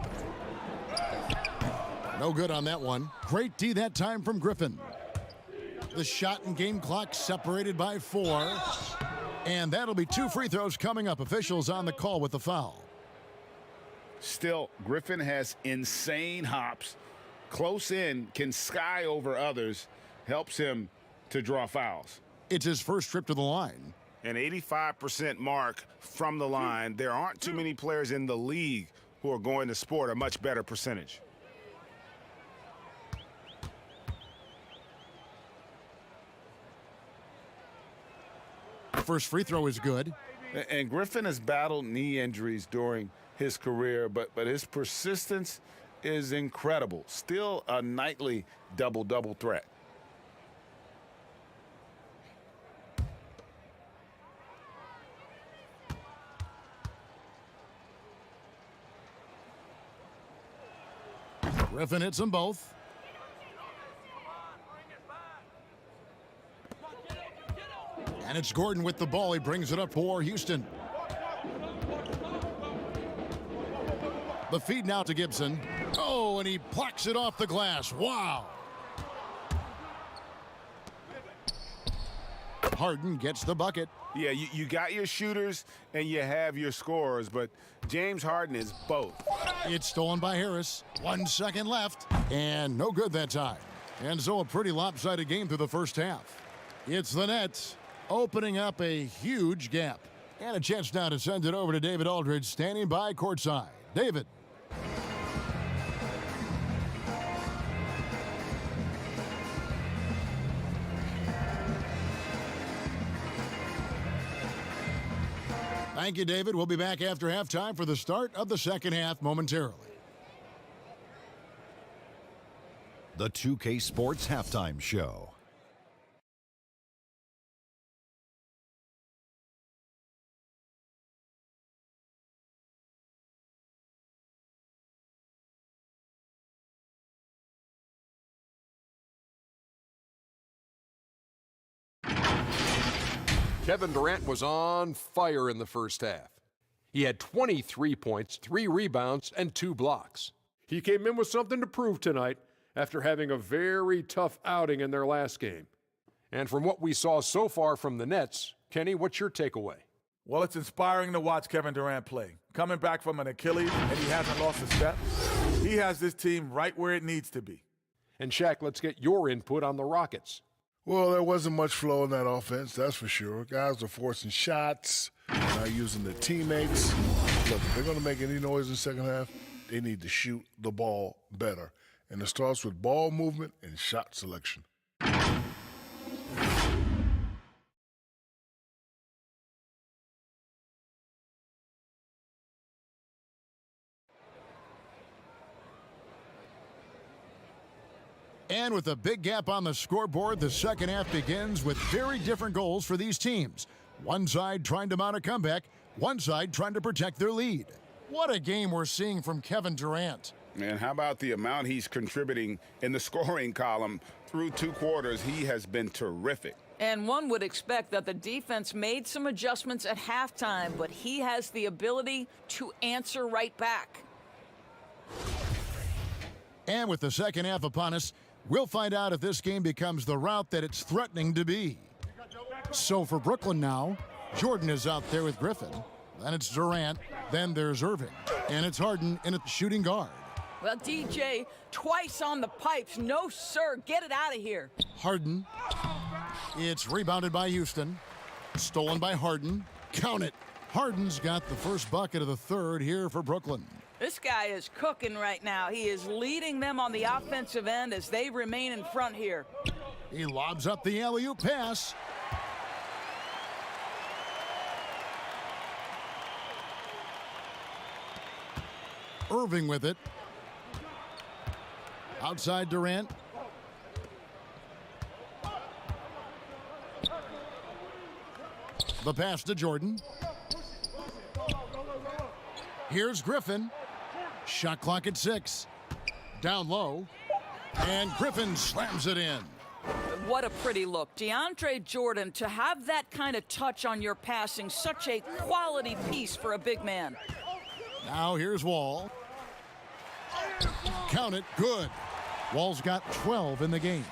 No good on that one. Great D that time from Griffin. The shot and game clock separated by 4. And that'll be 2 free throws coming up. Officials on the call with the foul. Still, Griffin has insane hops. Close in, can sky over others, helps him to draw fouls. It's his first trip to the line. An 85% mark from the line. There aren't too many players in the league who are going to sport a much better percentage. First free throw is good. And Griffin has battled knee injuries during his career, but his persistence is incredible. Still a nightly double-double threat. Griffin hits them both. And it's Gordon with the ball. He brings it up for Houston. The feed now to Gibson. Oh, and he plucks it off the glass. Wow. Harden gets the bucket. Yeah, you got your shooters and you have your scorers, but James Harden is both. It's stolen by Harris. 1 second left, and no good that time. And so a pretty lopsided game through the first half. It's the Nets opening up a huge gap. And a chance now to send it over to David Aldridge, standing by courtside. David. Thank you, David. We'll be back after halftime for the start of the second half momentarily. The 2K Sports Halftime Show. Kevin Durant was on fire in the first half. He had 23 points, 3 rebounds, and 2 blocks. He came in with something to prove tonight after having a very tough outing in their last game. And from what we saw so far from the Nets, Kenny, what's your takeaway? Well, it's inspiring to watch Kevin Durant play. Coming back from an Achilles, and he hasn't lost a step. He has this team right where it needs to be. And Shaq, let's get your input on the Rockets. Well, there wasn't much flow in that offense, that's for sure. Guys are forcing shots, not using their teammates. Look, if they're going to make any noise in the second half, they need to shoot the ball better. And it starts with ball movement and shot selection. And with a big gap on the scoreboard, the second half begins with very different goals for these teams. One side trying to mount a comeback, one side trying to protect their lead. What a game we're seeing from Kevin Durant. And how about the amount he's contributing in the scoring column through 2 quarters? He has been terrific. And one would expect that the defense made some adjustments at halftime, but he has the ability to answer right back. And with the second half upon us, we'll find out if this game becomes the route that it's threatening to be. So for Brooklyn now, Jordan is out there with Griffin. Then it's Durant. Then there's Irving. And it's Harden in at shooting guard. Well, DJ, twice on the pipes. No, sir. Get it out of here. Harden. It's rebounded by Houston. Stolen by Harden. Count it. Harden's got the first bucket of the third here for Brooklyn. This guy is cooking right now. He is leading them on the offensive end as they remain in front here. He lobs up the alley-oop pass. Irving with it. Outside Durant. The pass to Jordan. Here's Griffin. Shot clock at 6. Down low. And Griffin slams it in. What a pretty look. DeAndre Jordan, to have that kind of touch on your passing, such a quality piece for a big man. Now here's Wall. Count it. Good. Wall's got 12 in the game.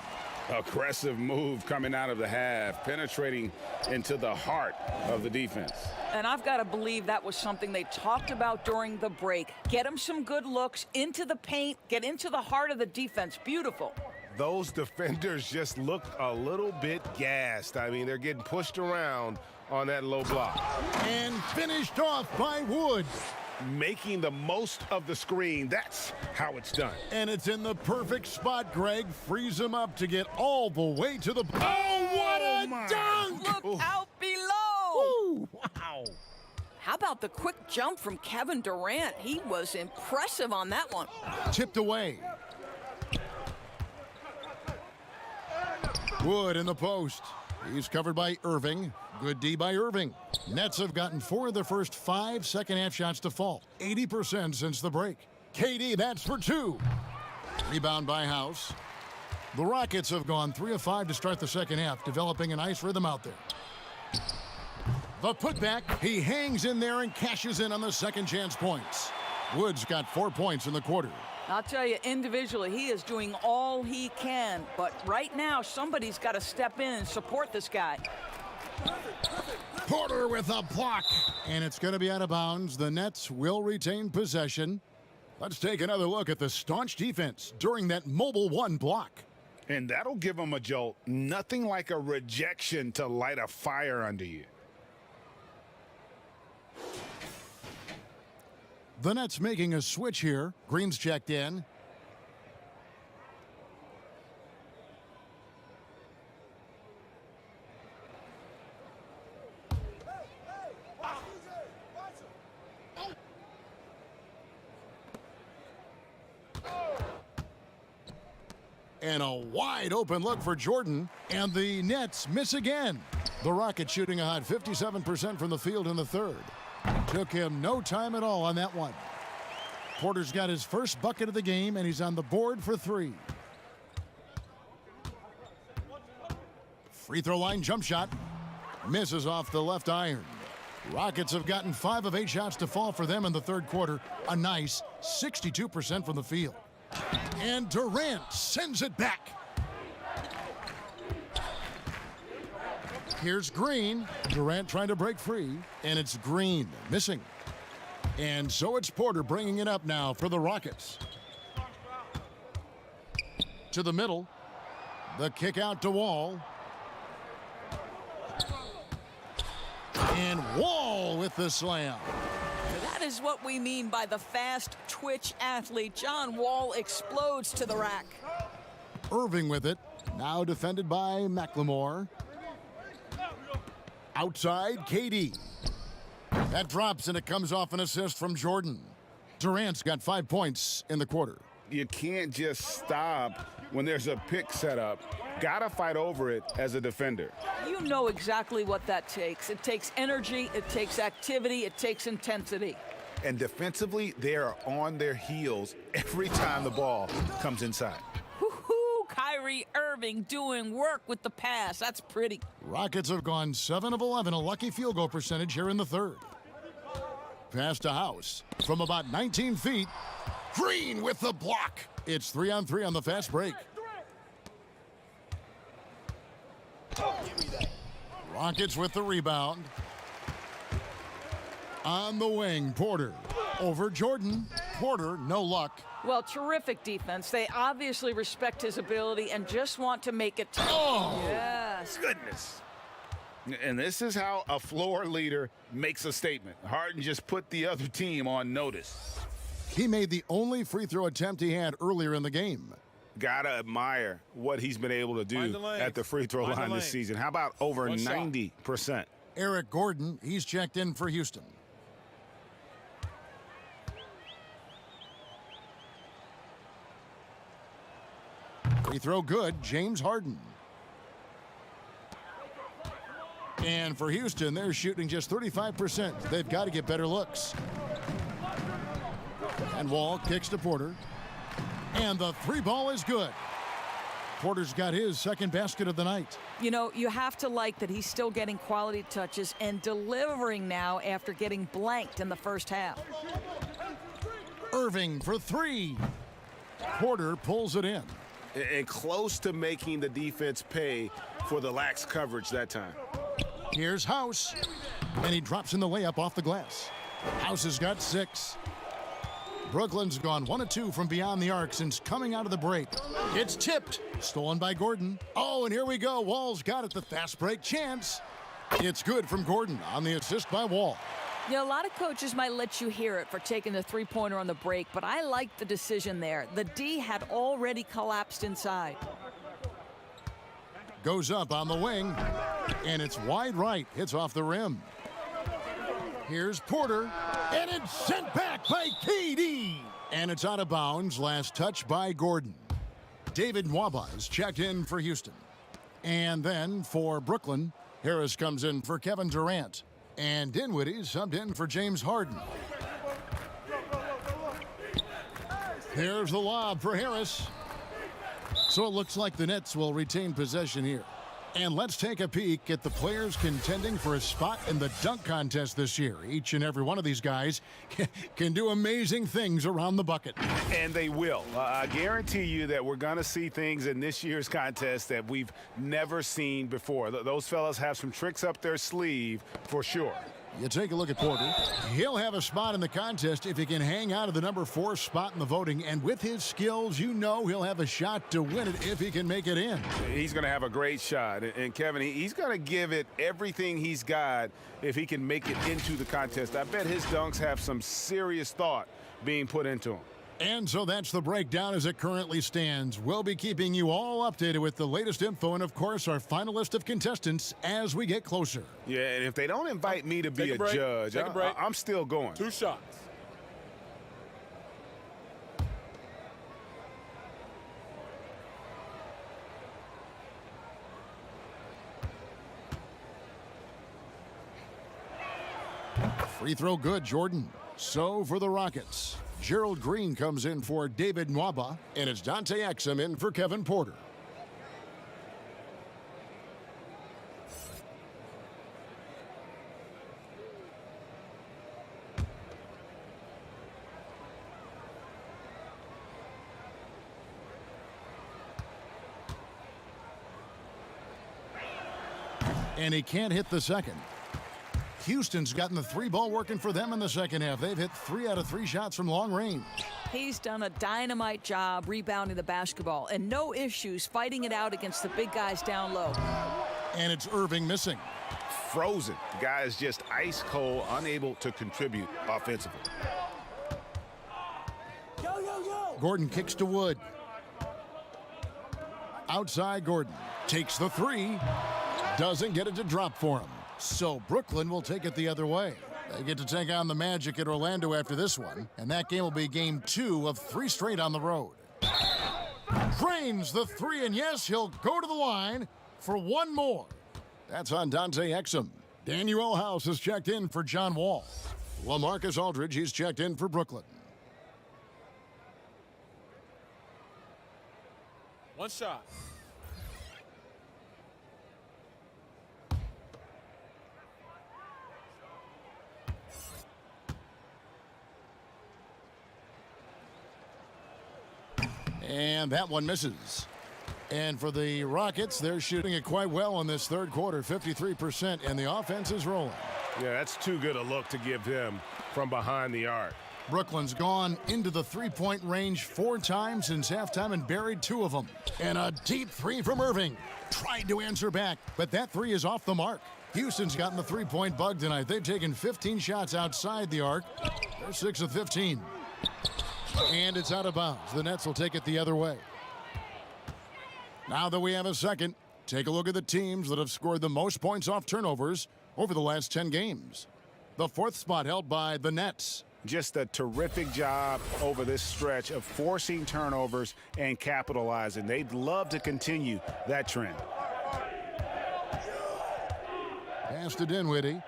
Aggressive move coming out of the half, penetrating into the heart of the defense. And I've got to believe that was something they talked about during the break. Get him some good looks into the paint, get into the heart of the defense. Beautiful. Those defenders just looked a little bit gassed. I mean, they're getting pushed around on that low block. And finished off by Wood. Making the most of the screen. That's how it's done. And it's in the perfect spot, Greg. Frees him up to get all the way to the... Oh, what a dunk! Look out below! Ooh, wow. How about the quick jump from Kevin Durant? He was impressive on that one. Tipped away. Wood in the post. He's covered by Irving. Good D by Irving. Nets have gotten 4 of their first 5 second-half shots to fall. 80% since the break. KD, that's for 2. Rebound by House. The Rockets have gone 3 of 5 to start the second half, developing a nice rhythm out there. The putback, he hangs in there and cashes in on the second chance points. Woods got 4 points in the quarter. I'll tell you, individually, he is doing all he can. But right now, somebody's got to step in and support this guy. Porter with a block. And it's going to be out of bounds. The Nets will retain possession. Let's take another look at the staunch defense during that mobile one block. And that'll give them a jolt. Nothing like a rejection to light a fire under you. The Nets making a switch here. Green's checked in. And a wide open look for Jordan. And the Nets miss again. The Rockets shooting a hot 57% from the field in the third. Took him no time at all on that one. Porter's got his first bucket of the game, and he's on the board for 3. Free throw line jump shot. Misses off the left iron. Rockets have gotten 5 of 8 shots to fall for them in the third quarter. A nice 62% from the field. And Durant sends it back. Here's Green. Durant trying to break free, and it's Green missing. And so it's Porter bringing it up now for the Rockets. To the middle. The kick out to Wall. And Wall with the slam. That is what we mean by the fast twitch athlete. John Wall explodes to the rack. Irving with it. Now defended by McLemore. Outside, KD. That drops, and it comes off an assist from Jordan. Durant's got 5 points in the quarter. You can't just stop when there's a pick set up. Gotta fight over it as a defender. You know exactly what that takes. It takes energy, it takes activity, it takes intensity. And defensively, they are on their heels every time the ball comes inside. Woo-hoo, Kyrie Irving doing work with the pass. That's pretty. Rockets have gone 7 of 11, a lucky field goal percentage here in the third. Pass to House from about 19 feet. Green with the block. It's 3-on-3 on the fast break. Rockets with the rebound. On the wing, Porter. Over Jordan. Porter, no luck. Well, terrific defense. They obviously respect his ability and just want to make it tough. Oh! Yes. Goodness. And this is how a floor leader makes a statement. Harden just put the other team on notice. He made the only free throw attempt he had earlier in the game. Gotta admire what he's been able to do at the free throw line this season. How about over 90%? Eric Gordon, he's checked in for Houston. Free throw good, James Harden. And for Houston, they're shooting just 35%. They've got to get better looks. And Wall kicks to Porter. And the 3 ball is good. Porter's got his second basket of the night. You know, you have to like that he's still getting quality touches and delivering now after getting blanked in the first half. Irving for 3. Porter pulls it in. And close to making the defense pay for the lax coverage that time. Here's House. And he drops in the layup off the glass. House has got 6. Brooklyn's gone 1 of 2 from beyond the arc since coming out of the break. It's tipped. Stolen by Gordon. Oh, and here we go. Wall's got it. The fast break chance. It's good from Gordon on the assist by Wall. You know, a lot of coaches might let you hear it for taking the three-pointer on the break, but I like the decision there. The D had already collapsed inside. Goes up on the wing, and it's wide right. Hits off the rim. Here's Porter, and it's sent back by KD. And it's out of bounds. Last touch by Gordon. David Nwaba is checked in for Houston. And then for Brooklyn, Harris comes in for Kevin Durant. And Dinwiddie subbed in for James Harden. There's the lob for Harris. So it looks like the Nets will retain possession here. And let's take a peek at the players contending for a spot in the dunk contest this year. Each and every one of these guys can do amazing things around the bucket. And they will. I guarantee you that we're going to see things in this year's contest that we've never seen before. Those fellas have some tricks up their sleeve for sure. You take a look at Porter. He'll have a spot in the contest if he can hang out of the number 4 spot in the voting. And with his skills, you know he'll have a shot to win it if he can make it in. He's going to have a great shot. And Kevin, he's going to give it everything he's got if he can make it into the contest. I bet his dunks have some serious thought being put into them. And so that's the breakdown as it currently stands. We'll be keeping you all updated with the latest info and, of course, our final list of contestants as we get closer. Yeah, and if they don't invite me to be a judge, I'm still going. 2 shots. Free throw good, Jordan. So for the Rockets, Gerald Green comes in for David Nwaba, and it's Dante Exum in for Kevin Porter. And he can't hit the second. Houston's gotten the 3-ball working for them in the second half. They've hit 3 out of 3 shots from long range. He's done a dynamite job rebounding the basketball and no issues fighting it out against the big guys down low. And it's Irving missing. Frozen. The guy is just ice cold, unable to contribute offensively. Gordon kicks to Wood. Outside Gordon. Takes the 3. Doesn't get it to drop for him. So Brooklyn will take it the other way. They get to take on the Magic at Orlando after this one, and that game will be game 2 of 3 straight on the road. Drains the 3, and yes, he'll go to the line for one more. That's on Dante Exum. Daniel House has checked in for John Wall. LaMarcus Aldridge, he's checked in for Brooklyn. 1 shot. And that one misses. And for the Rockets, they're shooting it quite well in this third quarter, 53%, and the offense is rolling. Yeah, that's too good a look to give them from behind the arc. Brooklyn's gone into the 3-point range 4 times since halftime and buried 2 of them. And a deep 3 from Irving. Tried to answer back, but that 3 is off the mark. Houston's gotten the 3-point bug tonight. They've taken 15 shots outside the arc. They're 6 of 15. And it's out of bounds. The Nets will take it the other way. Now that we have a second, take a look at the teams that have scored the most points off turnovers over the last 10 games. The 4th spot held by the Nets. Just a terrific job over this stretch of forcing turnovers and capitalizing. They'd love to continue that trend. Pass to Dinwiddie.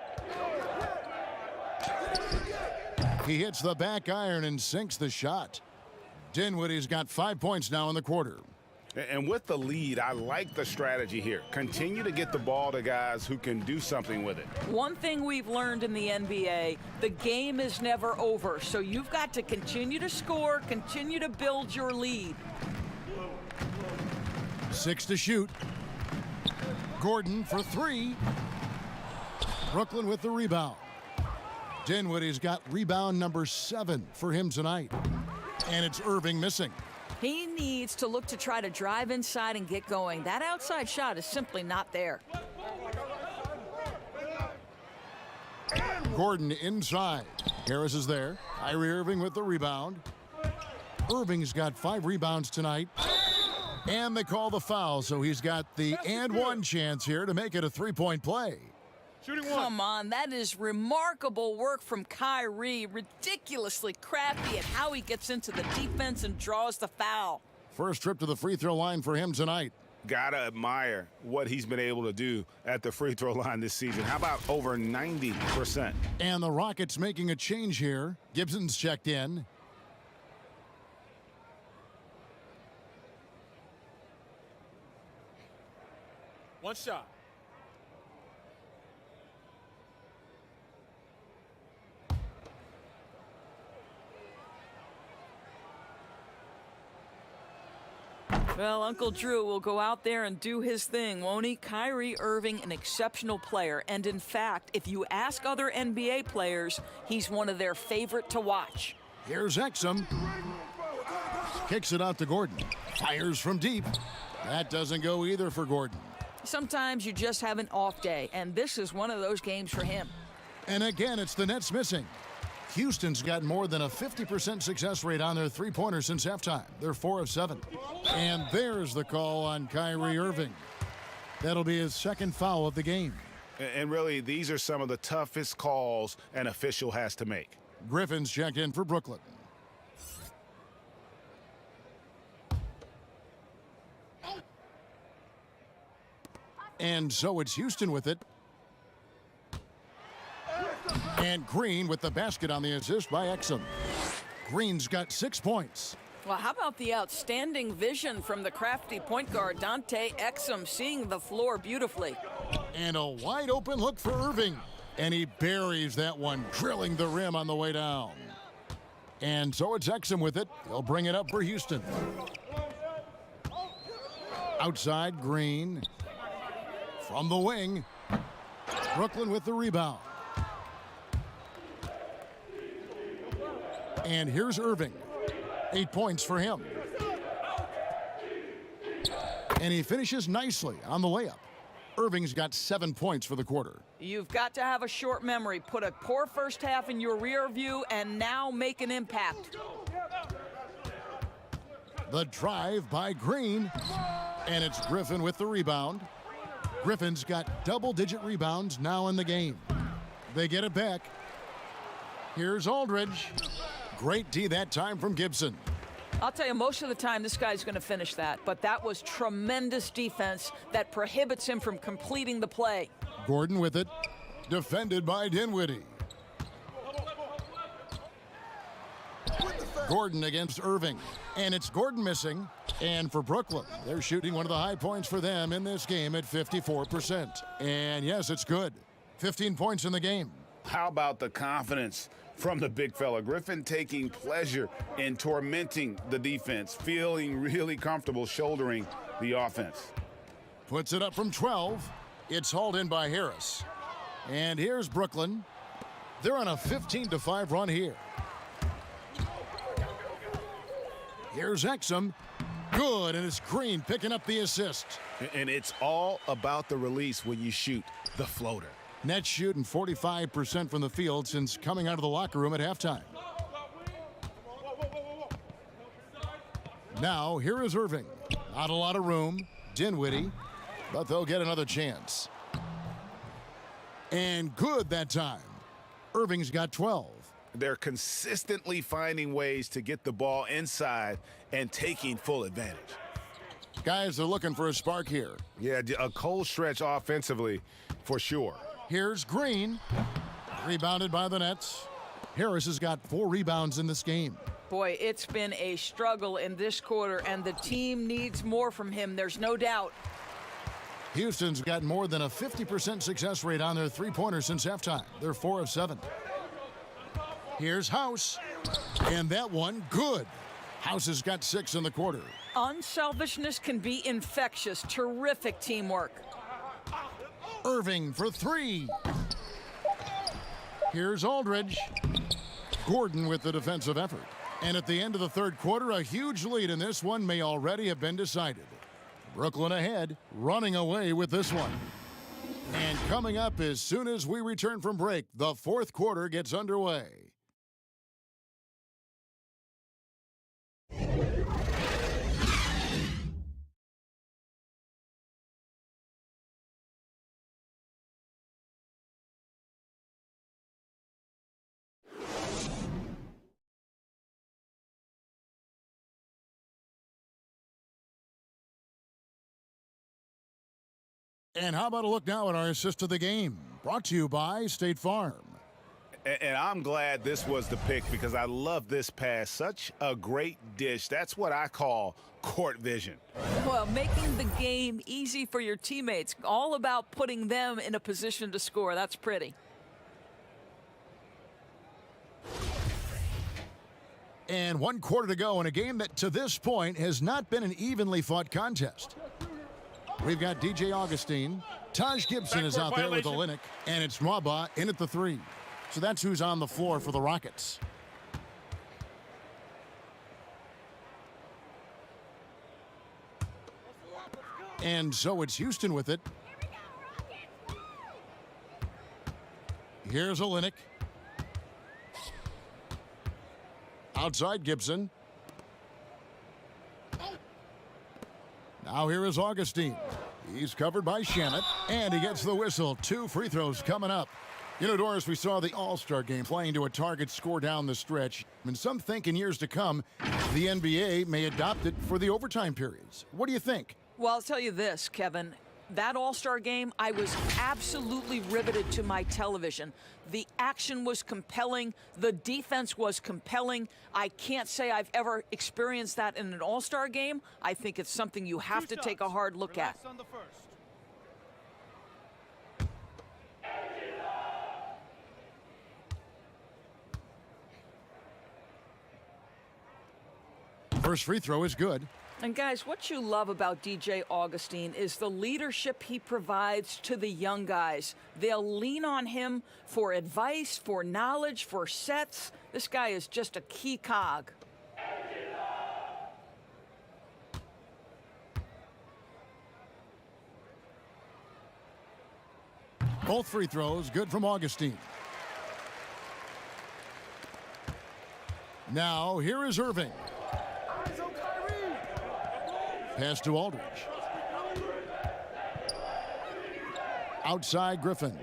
He hits the back iron and sinks the shot. Dinwiddie's got 5 points now in the quarter. And with the lead, I like the strategy here. Continue to get the ball to guys who can do something with it. One thing we've learned in the NBA, the game is never over. So you've got to continue to score, continue to build your lead. 6 to shoot. Gordon for 3. Brooklyn with the rebound. Dinwiddie's got rebound number 7 for him tonight. And it's Irving missing. He needs to look to try to drive inside and get going. That outside shot is simply not there. Gordon inside. Harris is there. Kyrie Irving with the rebound. Irving's got 5 rebounds tonight. And they call the foul, so he's got the and one chance here to make it a 3-point play. Come on, that is remarkable work from Kyrie. Ridiculously crafty at how he gets into the defense and draws the foul. First trip to the free throw line for him tonight. Gotta admire what he's been able to do at the free throw line this season. How about over 90%? And the Rockets making a change here. Gibson's checked in. One shot. Well, Uncle Drew will go out there and do his thing, won't he? Kyrie Irving, an exceptional player. And in fact, if you ask other NBA players, he's one of their favorite to watch. Here's Exum. Kicks it out to Gordon. Fires from deep. That doesn't go either for Gordon. Sometimes you just have an off day, and this is one of those games for him. And again, it's the Nets missing. Houston's got more than a 50% success rate on their three-pointers since halftime. They're 4 of 7. And there's the call on Kyrie Irving. That'll be his second foul of the game. And really, these are some of the toughest calls an official has to make. Griffin's checked in for Brooklyn. And so it's Houston with it. And Green with the basket on the assist by Exum. Green's got 6 points. Well, how about the outstanding vision from the crafty point guard, Dante Exum, seeing the floor beautifully. And a wide open look for Irving. And he buries that one, drilling the rim on the way down. And so it's Exum with it. He'll bring it up for Houston. Outside, Green. From the wing. Brooklyn with the rebound. And here's Irving. 8 points for him. And he finishes nicely on the layup. Irving's got 7 points for the quarter. You've got to have a short memory. Put a poor first half in your rear view and now make an impact. The drive by Green. And it's Griffin with the rebound. Griffin's got double-digit rebounds now in the game. They get it back. Here's Aldridge. Great D that time from Gibson. I'll tell you, most of the time this guy's going to finish that, but that was tremendous defense that prohibits him from completing the play. Gordon with it. Defended by Dinwiddie. Gordon against Irving. And it's Gordon missing. And for Brooklyn, they're shooting one of the high points for them in this game at 54%. And yes, it's good. 15 points in the game. How about the confidence from the big fella? Griffin taking pleasure in tormenting the defense, feeling really comfortable shouldering the offense. Puts it up from 12. It's hauled in by Harris. And here's Brooklyn. They're on a 15-5 run here. Here's Exum. Good, and it's Green picking up the assist. And it's all about the release when you shoot the floater. Nets shooting 45% from the field since coming out of the locker room at halftime. Now, here is Irving. Not a lot of room. Dinwiddie, but they'll get another chance. And good that time. Irving's got 12. They're consistently finding ways to get the ball inside and taking full advantage. Guys are looking for a spark here. Yeah, a cold stretch offensively for sure. Here's Green. Rebounded by the Nets. Harris has got 4 rebounds in this game. Boy, it's been a struggle in this quarter, and the team needs more from him. There's no doubt. Houston's got more than a 50% success rate on their three-pointers since halftime. They're 4 of 7. Here's House. And that one, good. House has got 6 in the quarter. Unselfishness can be infectious. Terrific teamwork. Irving for 3. Here's Aldridge. Gordon with the defensive effort. And at the end of the third quarter, a huge lead in this one may already have been decided. Brooklyn ahead, running away with this one. And coming up as soon as we return from break, the fourth quarter gets underway. And how about a look now at our assist of the game? Brought to you by State Farm. And I'm glad this was the pick because I love this pass. Such a great dish. That's what I call court vision. Well, making the game easy for your teammates. All about putting them in a position to score. That's pretty. And 1 quarter to go in a game that to this point has not been an evenly fought contest. We've got DJ Augustine. Taj Gibson is out there with Olynyk, and it's Nwaba in at the 3. So that's who's on the floor for the Rockets. And so it's Houston with it. Here's Olynyk. Outside Gibson. Now here is Augustine. He's covered by Shamet, and he gets the whistle. 2 free throws coming up. You know, Doris, we saw the All-Star game playing to a target score down the stretch. And some think in years to come, the NBA may adopt it for the overtime periods. What do you think? Well, I'll tell you this, Kevin. That All-Star game, I was absolutely riveted to my television. The action was compelling. The defense was compelling. I can't say I've ever experienced that in an All-Star game. I think it's something you have to take a hard look at. First free throw is good. And guys, what you love about DJ Augustine is the leadership he provides to the young guys. They'll lean on him for advice, for knowledge, for sets. This guy is just a key cog. Both free throws good from Augustine. Now here is Irving. Pass to Aldridge. Outside Griffin.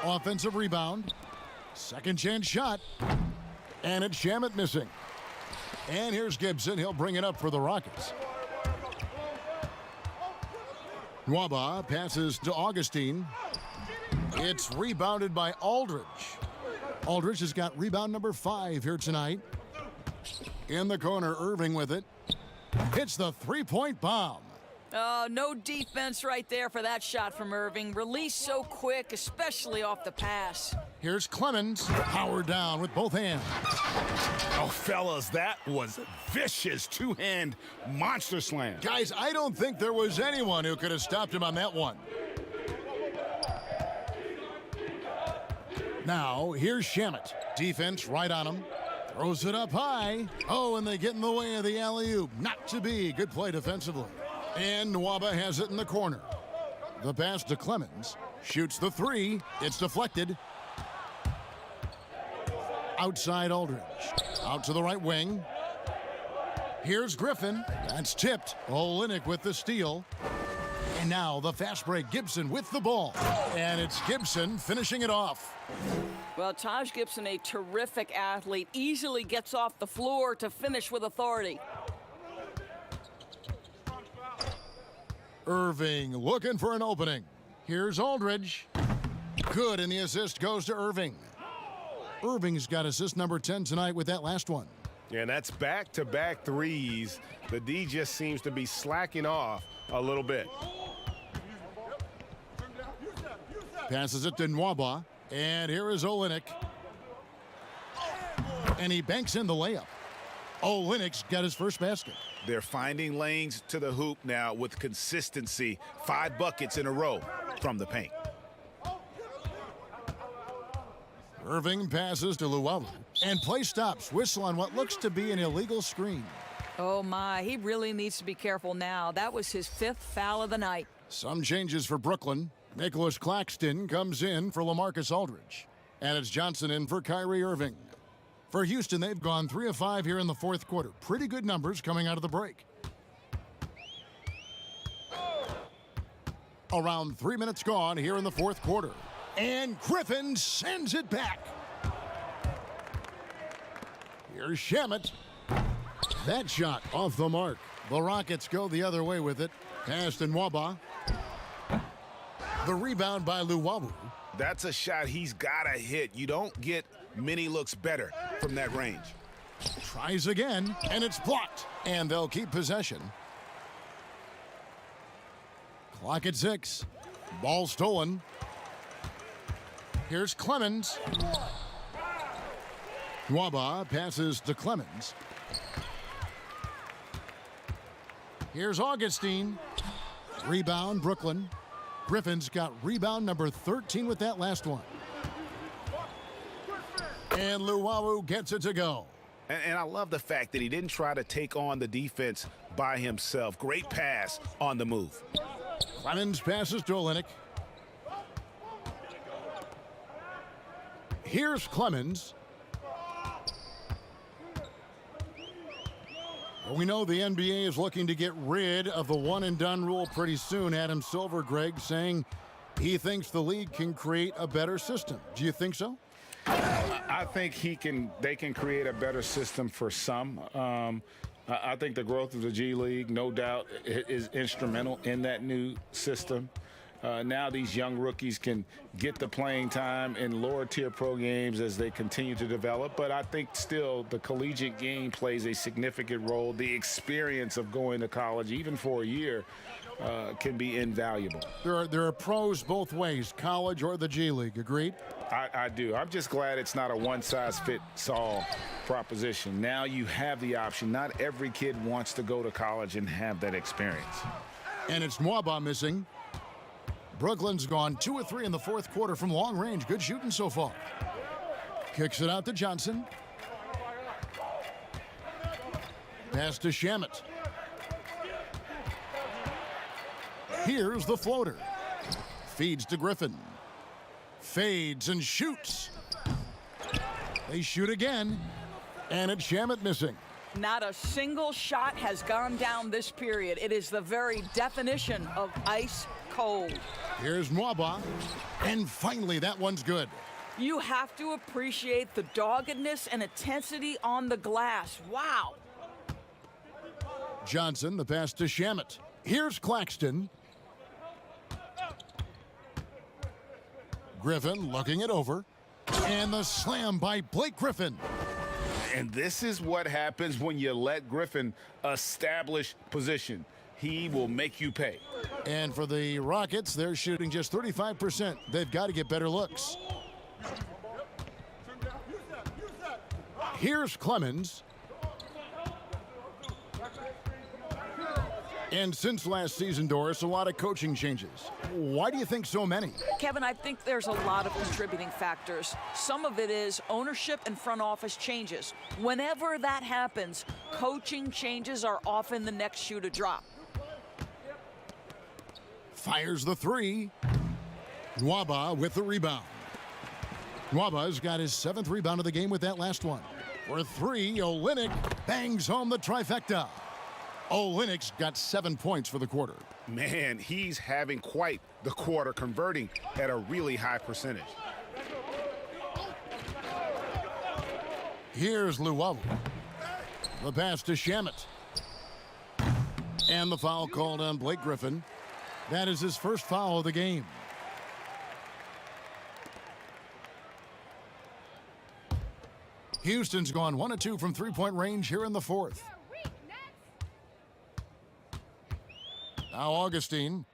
Offensive rebound. Second chance shot. And it's Shamet missing. And here's Gibson. He'll bring it up for the Rockets. Nwaba passes to Augustine. It's rebounded by Aldridge. Aldridge has got rebound number 5 here tonight. In the corner, Irving with it. Hits the three-point bomb. Oh, no defense right there for that shot from Irving. Released so quick, especially off the pass. Here's Clemens. Power down with both hands. Oh, fellas, that was vicious two-hand monster slam. Guys, I don't think there was anyone who could have stopped him on that one. Now, here's Shamet. Defense right on him. Throws it up high. Oh, and they get in the way of the alley-oop. Not to be. Good play defensively. And Nwaba has it in the corner. The pass to Clemens. Shoots the 3. It's deflected. Outside Aldridge. Out to the right wing. Here's Griffin. That's tipped. Olynyk with the steal. And now the fast break. Gibson with the ball. And it's Gibson finishing it off. Well, Taj Gibson, a terrific athlete, easily gets off the floor to finish with authority. Irving looking for an opening. Here's Aldridge. Good, and the assist goes to Irving. Irving's got assist number 10 tonight with that last one. Yeah, and that's back-to-back threes. The D just seems to be slacking off a little bit. Passes it to Nwaba. And here is Olynyk. And he banks in the layup. Olynyk's got his first basket. They're finding lanes to the hoop now with consistency. 5 buckets in a row from the paint. Irving passes to Luwawu. And play stops. Whistle on what looks to be an illegal screen. Oh, my. He really needs to be careful now. That was his 5th foul of the night. Some changes for Brooklyn. Nicholas Claxton comes in for LaMarcus Aldridge. And it's Johnson in for Kyrie Irving. For Houston, they've gone 3 of 5 here in the 4th quarter. Pretty good numbers coming out of the break. Around 3 minutes gone here in the 4th quarter. And Griffin sends it back. Here's Shamet. That shot off the mark. The Rockets go the other way with it. Pass to Nwaba. The rebound by Luwawu. That's a shot he's got to hit. You don't get many looks better from that range. Tries again, and it's blocked. And they'll keep possession. Clock at 6. Ball stolen. Here's Clemens. Nwaba passes to Clemens. Here's Augustine. Rebound, Brooklyn. Griffin's got rebound number 13 with that last one. And Luwawu gets it to go. And I love the fact that he didn't try to take on the defense by himself. Great pass on the move. Clemens passes to Olynyk. Here's Clemens. We know the NBA is looking to get rid of the one-and-done rule pretty soon. Adam Silver, Greg, saying he thinks the league can create a better system. Do you think so? I think they can create a better system for some. I think the growth of the G League, no doubt, is instrumental in that new system. Now these young rookies can get the playing time in lower tier pro games as they continue to develop. But I think still the collegiate game plays a significant role. The experience of going to college, even for a year, can be invaluable. There are pros both ways, college or the G League. Agreed? I do. I'm just glad it's not a one-size-fits-all proposition. Now you have the option. Not every kid wants to go to college and have that experience. And it's Nwaba missing. Brooklyn's gone 2 of 3 in the fourth quarter from long range. Good shooting so far. Kicks it out to Johnson. Pass to Shamet. Here's the floater. Feeds to Griffin. Fades and shoots. They shoot again. And it's Shamet missing. Not a single shot has gone down this period. It is the very definition of ice cold. Here's Nwaba. And finally, that one's good. You have to appreciate the doggedness and intensity on the glass. Wow. Johnson, the pass to Shamet. Here's Claxton. Griffin looking it over. And the slam by Blake Griffin. And this is what happens when you let Griffin establish position. He will make you pay. And for the Rockets, they're shooting just 35%. They've got to get better looks. Here's Clemens. And since last season, Doris, a lot of coaching changes. Why do you think so many? Kevin, I think there's a lot of contributing factors. Some of it is ownership and front office changes. Whenever that happens, coaching changes are often the next shoe to drop. Fires the three. Nwaba with the rebound. Nwaba's got his 7th rebound of the game with that last one. For 3, Olynyk bangs home the trifecta. Olynyk's got 7 points for the quarter. Man, he's having quite the quarter, converting at a really high percentage. Here's Luwawu. The pass to Shamet. And the foul called on Blake Griffin. That is his first foul of the game. Houston's gone 1 of 2 from three-point range here in the fourth. Now Augustine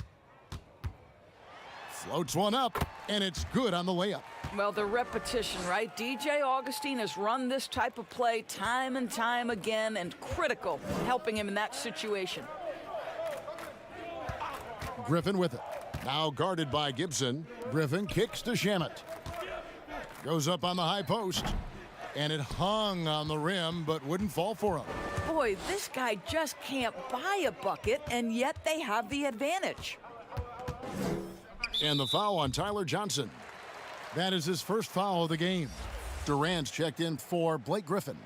floats one up, and it's good on the layup. Well, the repetition, right? DJ Augustine has run this type of play time and time again, and critical, helping him in that situation. Griffin with it. Now guarded by Gibson. Griffin kicks to Shamet. Goes up on the high post, and it hung on the rim, but wouldn't fall for him. Boy, this guy just can't buy a bucket, and yet they have the advantage. And the foul on Tyler Johnson. That is his first foul of the game. Durant's checked in for Blake Griffin.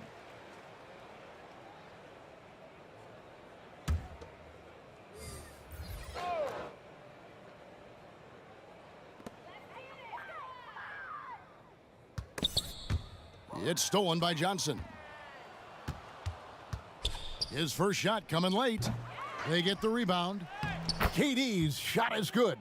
It's stolen by Johnson. His first shot coming late. They get the rebound. KD's shot is good.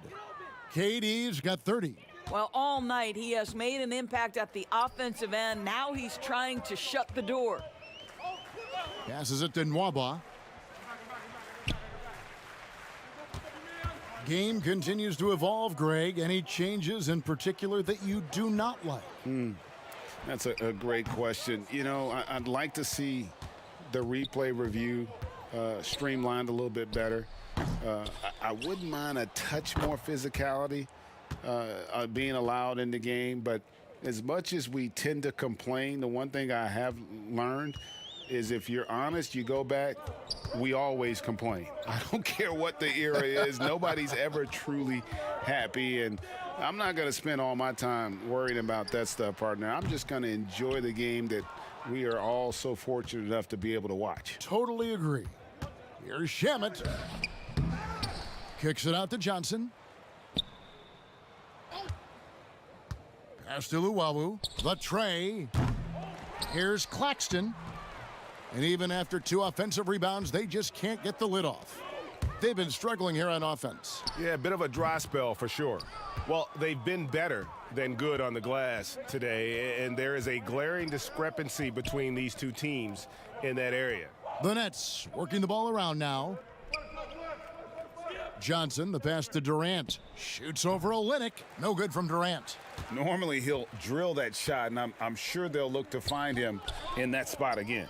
KD's got 30. Well, all night he has made an impact at the offensive end. Now he's trying to shut the door. Passes it to Nwaba. Game continues to evolve, Greg. Any changes in particular that you do not like? That's a great question. You know, I'd like to see the replay review streamlined a little bit better. I wouldn't mind a touch more physicality being allowed in the game, but as much as we tend to complain, the one thing I have learned is if you're honest, you go back, we always complain. I don't care what the era is. Nobody's ever truly happy, and I'm not going to spend all my time worrying about that stuff, partner. I'm just going to enjoy the game that we are all so fortunate enough to be able to watch. Totally agree. Here's Shamet. Kicks it out to Johnson. Pass to Luwawu. The tray. Here's Claxton. And even after 2 offensive rebounds, they just can't get the lid off. They've been struggling here on offense. Yeah, a bit of a dry spell for sure. Well, they've been better than good on the glass today, and there is a glaring discrepancy between these two teams in that area. The Nets working the ball around now. Johnson, the pass to Durant. Shoots over Olynyk. No good from Durant. Normally he'll drill that shot, and I'm sure they'll look to find him in that spot again.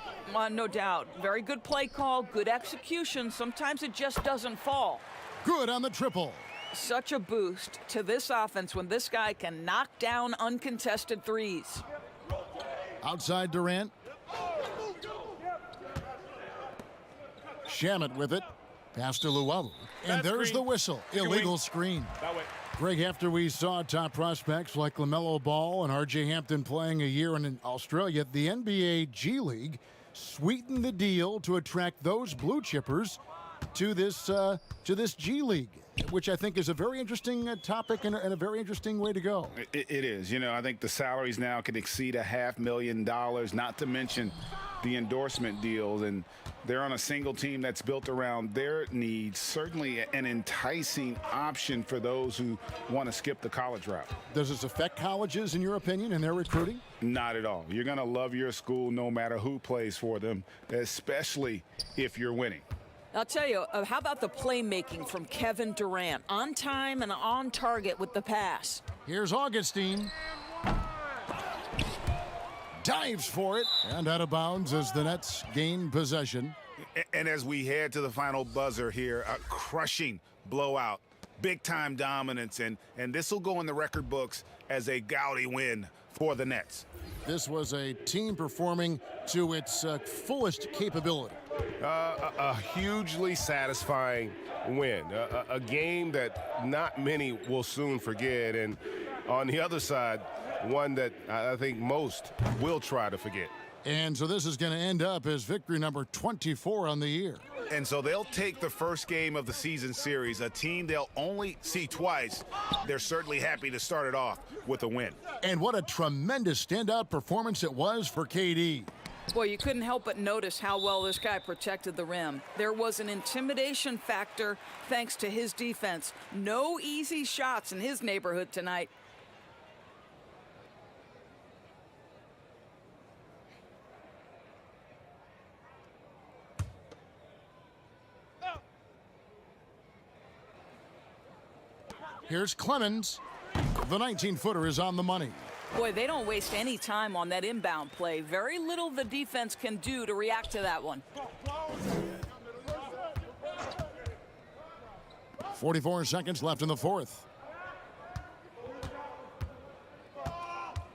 No doubt. Very good play call, good execution. Sometimes it just doesn't fall. Good on the triple. Such a boost to this offense when this guy can knock down uncontested threes. Outside Durant. Shamet with it. Pass to Luwawu. And there's the whistle. Illegal screen. Greg, after we saw top prospects like LaMelo Ball and R.J. Hampton playing a year in Australia, the NBA G League sweetened the deal to attract those blue chippers to this G League, which I think is a very interesting topic and a very interesting way to go. It is. You know, I think the salaries now can exceed $500,000, not to mention the endorsement deals, and they're on a single team that's built around their needs. Certainly an enticing option for those who want to skip the college route. Does this affect colleges, in your opinion, in their recruiting? Not at all. You're going to love your school no matter who plays for them, especially if you're winning. I'll tell you, how about the playmaking from Kevin Durant? On time and on target with the pass. Here's Augustine. Dives for it, and out of bounds as the Nets gain possession. And as we head to the final buzzer here, a crushing blowout, big-time dominance, and this will go in the record books as a gaudy win for the Nets. This was a team performing to its fullest capability. A hugely satisfying win, a game that not many will soon forget, and on the other side, one that I think most will try to forget. And so this is going to end up as victory number 24 on the year. And so they'll take the first game of the season series, a team they'll only see twice. They're certainly happy to start it off with a win. And what a tremendous standout performance it was for KD. Boy, you couldn't help but notice how well this guy protected the rim. There was an intimidation factor thanks to his defense. No easy shots in his neighborhood tonight. Here's Clemens. The 19-footer is on the money. Boy, they don't waste any time on that inbound play. Very little the defense can do to react to that one. 44 seconds left in the fourth.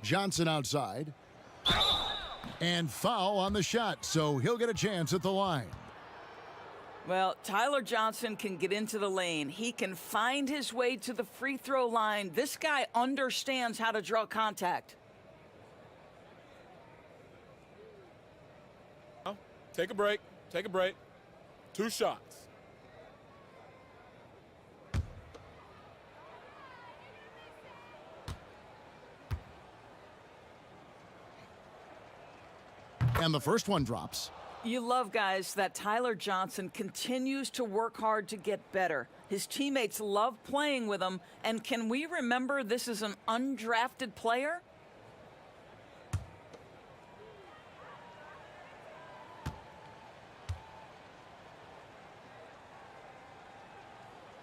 Johnson outside. And foul on the shot, so he'll get a chance at the line. Well, Tyler Johnson can get into the lane. He can find his way to the free throw line. This guy understands how to draw contact. Take a break. Take a break. 2 shots. And the first one drops. You love, guys, that Tyler Johnson continues to work hard to get better. His teammates love playing with him, and can we remember this is an undrafted player?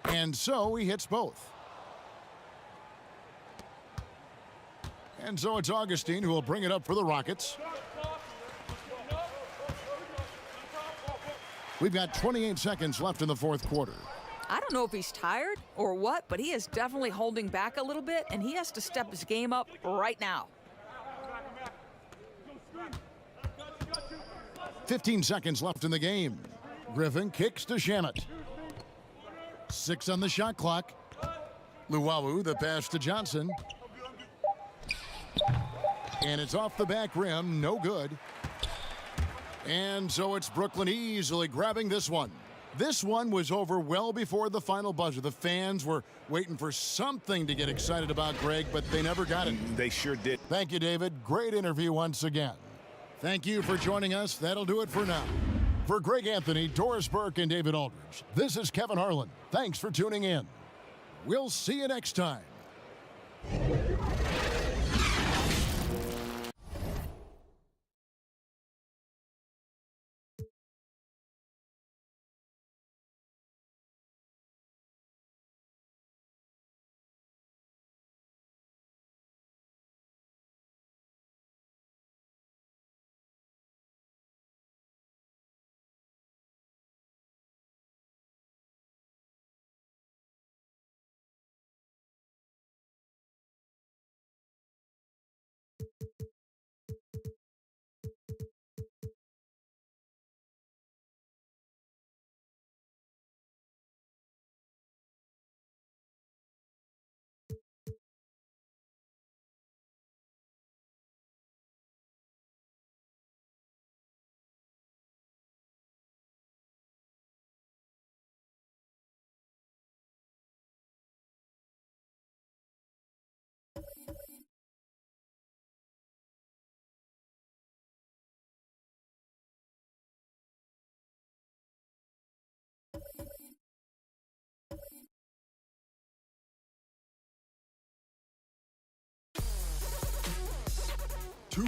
And so he hits both. And so it's Augustine who will bring it up for the Rockets. We've got 28 seconds left in the fourth quarter. I don't know if he's tired or what, but he is definitely holding back a little bit, and he has to step his game up right now. 15 seconds left in the game. Griffin kicks to Shamit. 6 on the shot clock. Luwawu, the pass to Johnson. And it's off the back rim, no good. And so it's Brooklyn easily grabbing this one. This one was over well before the final buzzer. The fans were waiting for something to get excited about, Greg, but they never got it. They sure did. Thank you, David. Great interview once again. Thank you for joining us. That'll do it for now. For Greg Anthony, Doris Burke, and David Aldridge, this is Kevin Harlan. Thanks for tuning in. We'll see you next time.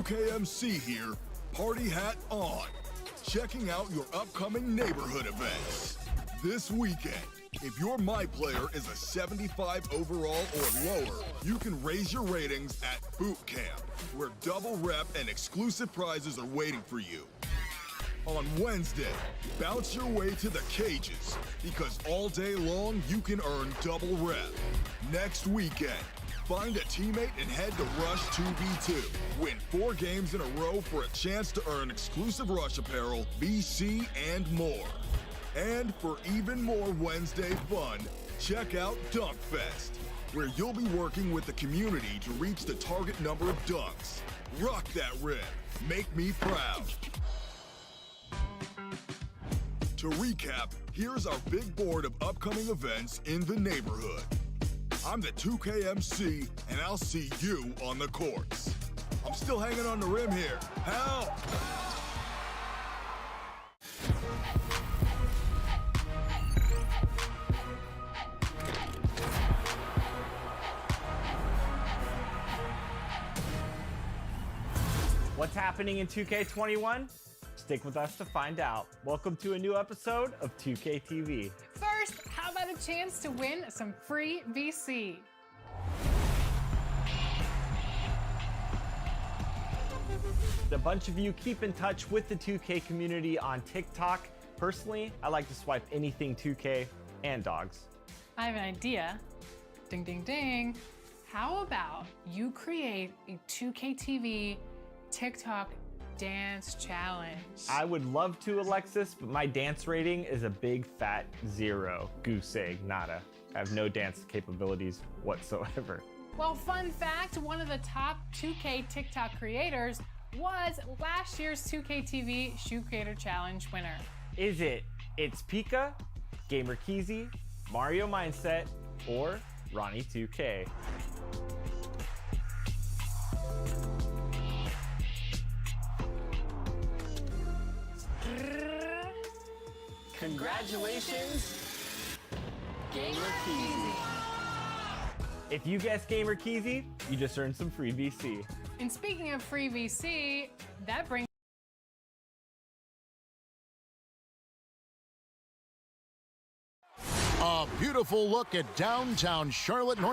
KMC here, party hat on. Checking out your upcoming neighborhood events. This weekend, if your My Player is a 75 overall or lower, you can raise your ratings at Boot Camp, where double rep and exclusive prizes are waiting for you. On Wednesday, bounce your way to the cages, because all day long you can earn double rep. Next weekend, find a teammate and head to Rush 2v2. Win 4 games in a row for a chance to earn exclusive Rush apparel, BC, and more. And for even more Wednesday fun, check out Dunk Fest, where you'll be working with the community to reach the target number of dunks. Rock that rim. Make me proud. To recap, here's our big board of upcoming events in the neighborhood. I'm the 2KMC, and I'll see you on the courts. I'm still hanging on the rim here. Help! What's happening in 2K21? Stick with us to find out. Welcome to a new episode of 2K TV. First, how about a chance to win some free VC? A bunch of you keep in touch with the 2K community on TikTok. Personally, I like to swipe anything 2K and dogs. I have an idea. Ding, ding, ding. How about you create a 2K TV TikTok dance challenge? I would love to, Alexis, but my dance rating is a big fat 0. Goose egg, nada. I have no dance capabilities whatsoever. Well, fun fact, one of the top 2K TikTok creators was last year's 2K TV Shoe Creator Challenge winner. Is it? It's Pika, Gamer Keezy, Mario Mindset, or Ronnie 2K? Congratulations, Gamer Keezy. If you guess Gamer Keezy, you just earned some free VC. And speaking of free VC, that brings A beautiful look at downtown Charlotte, North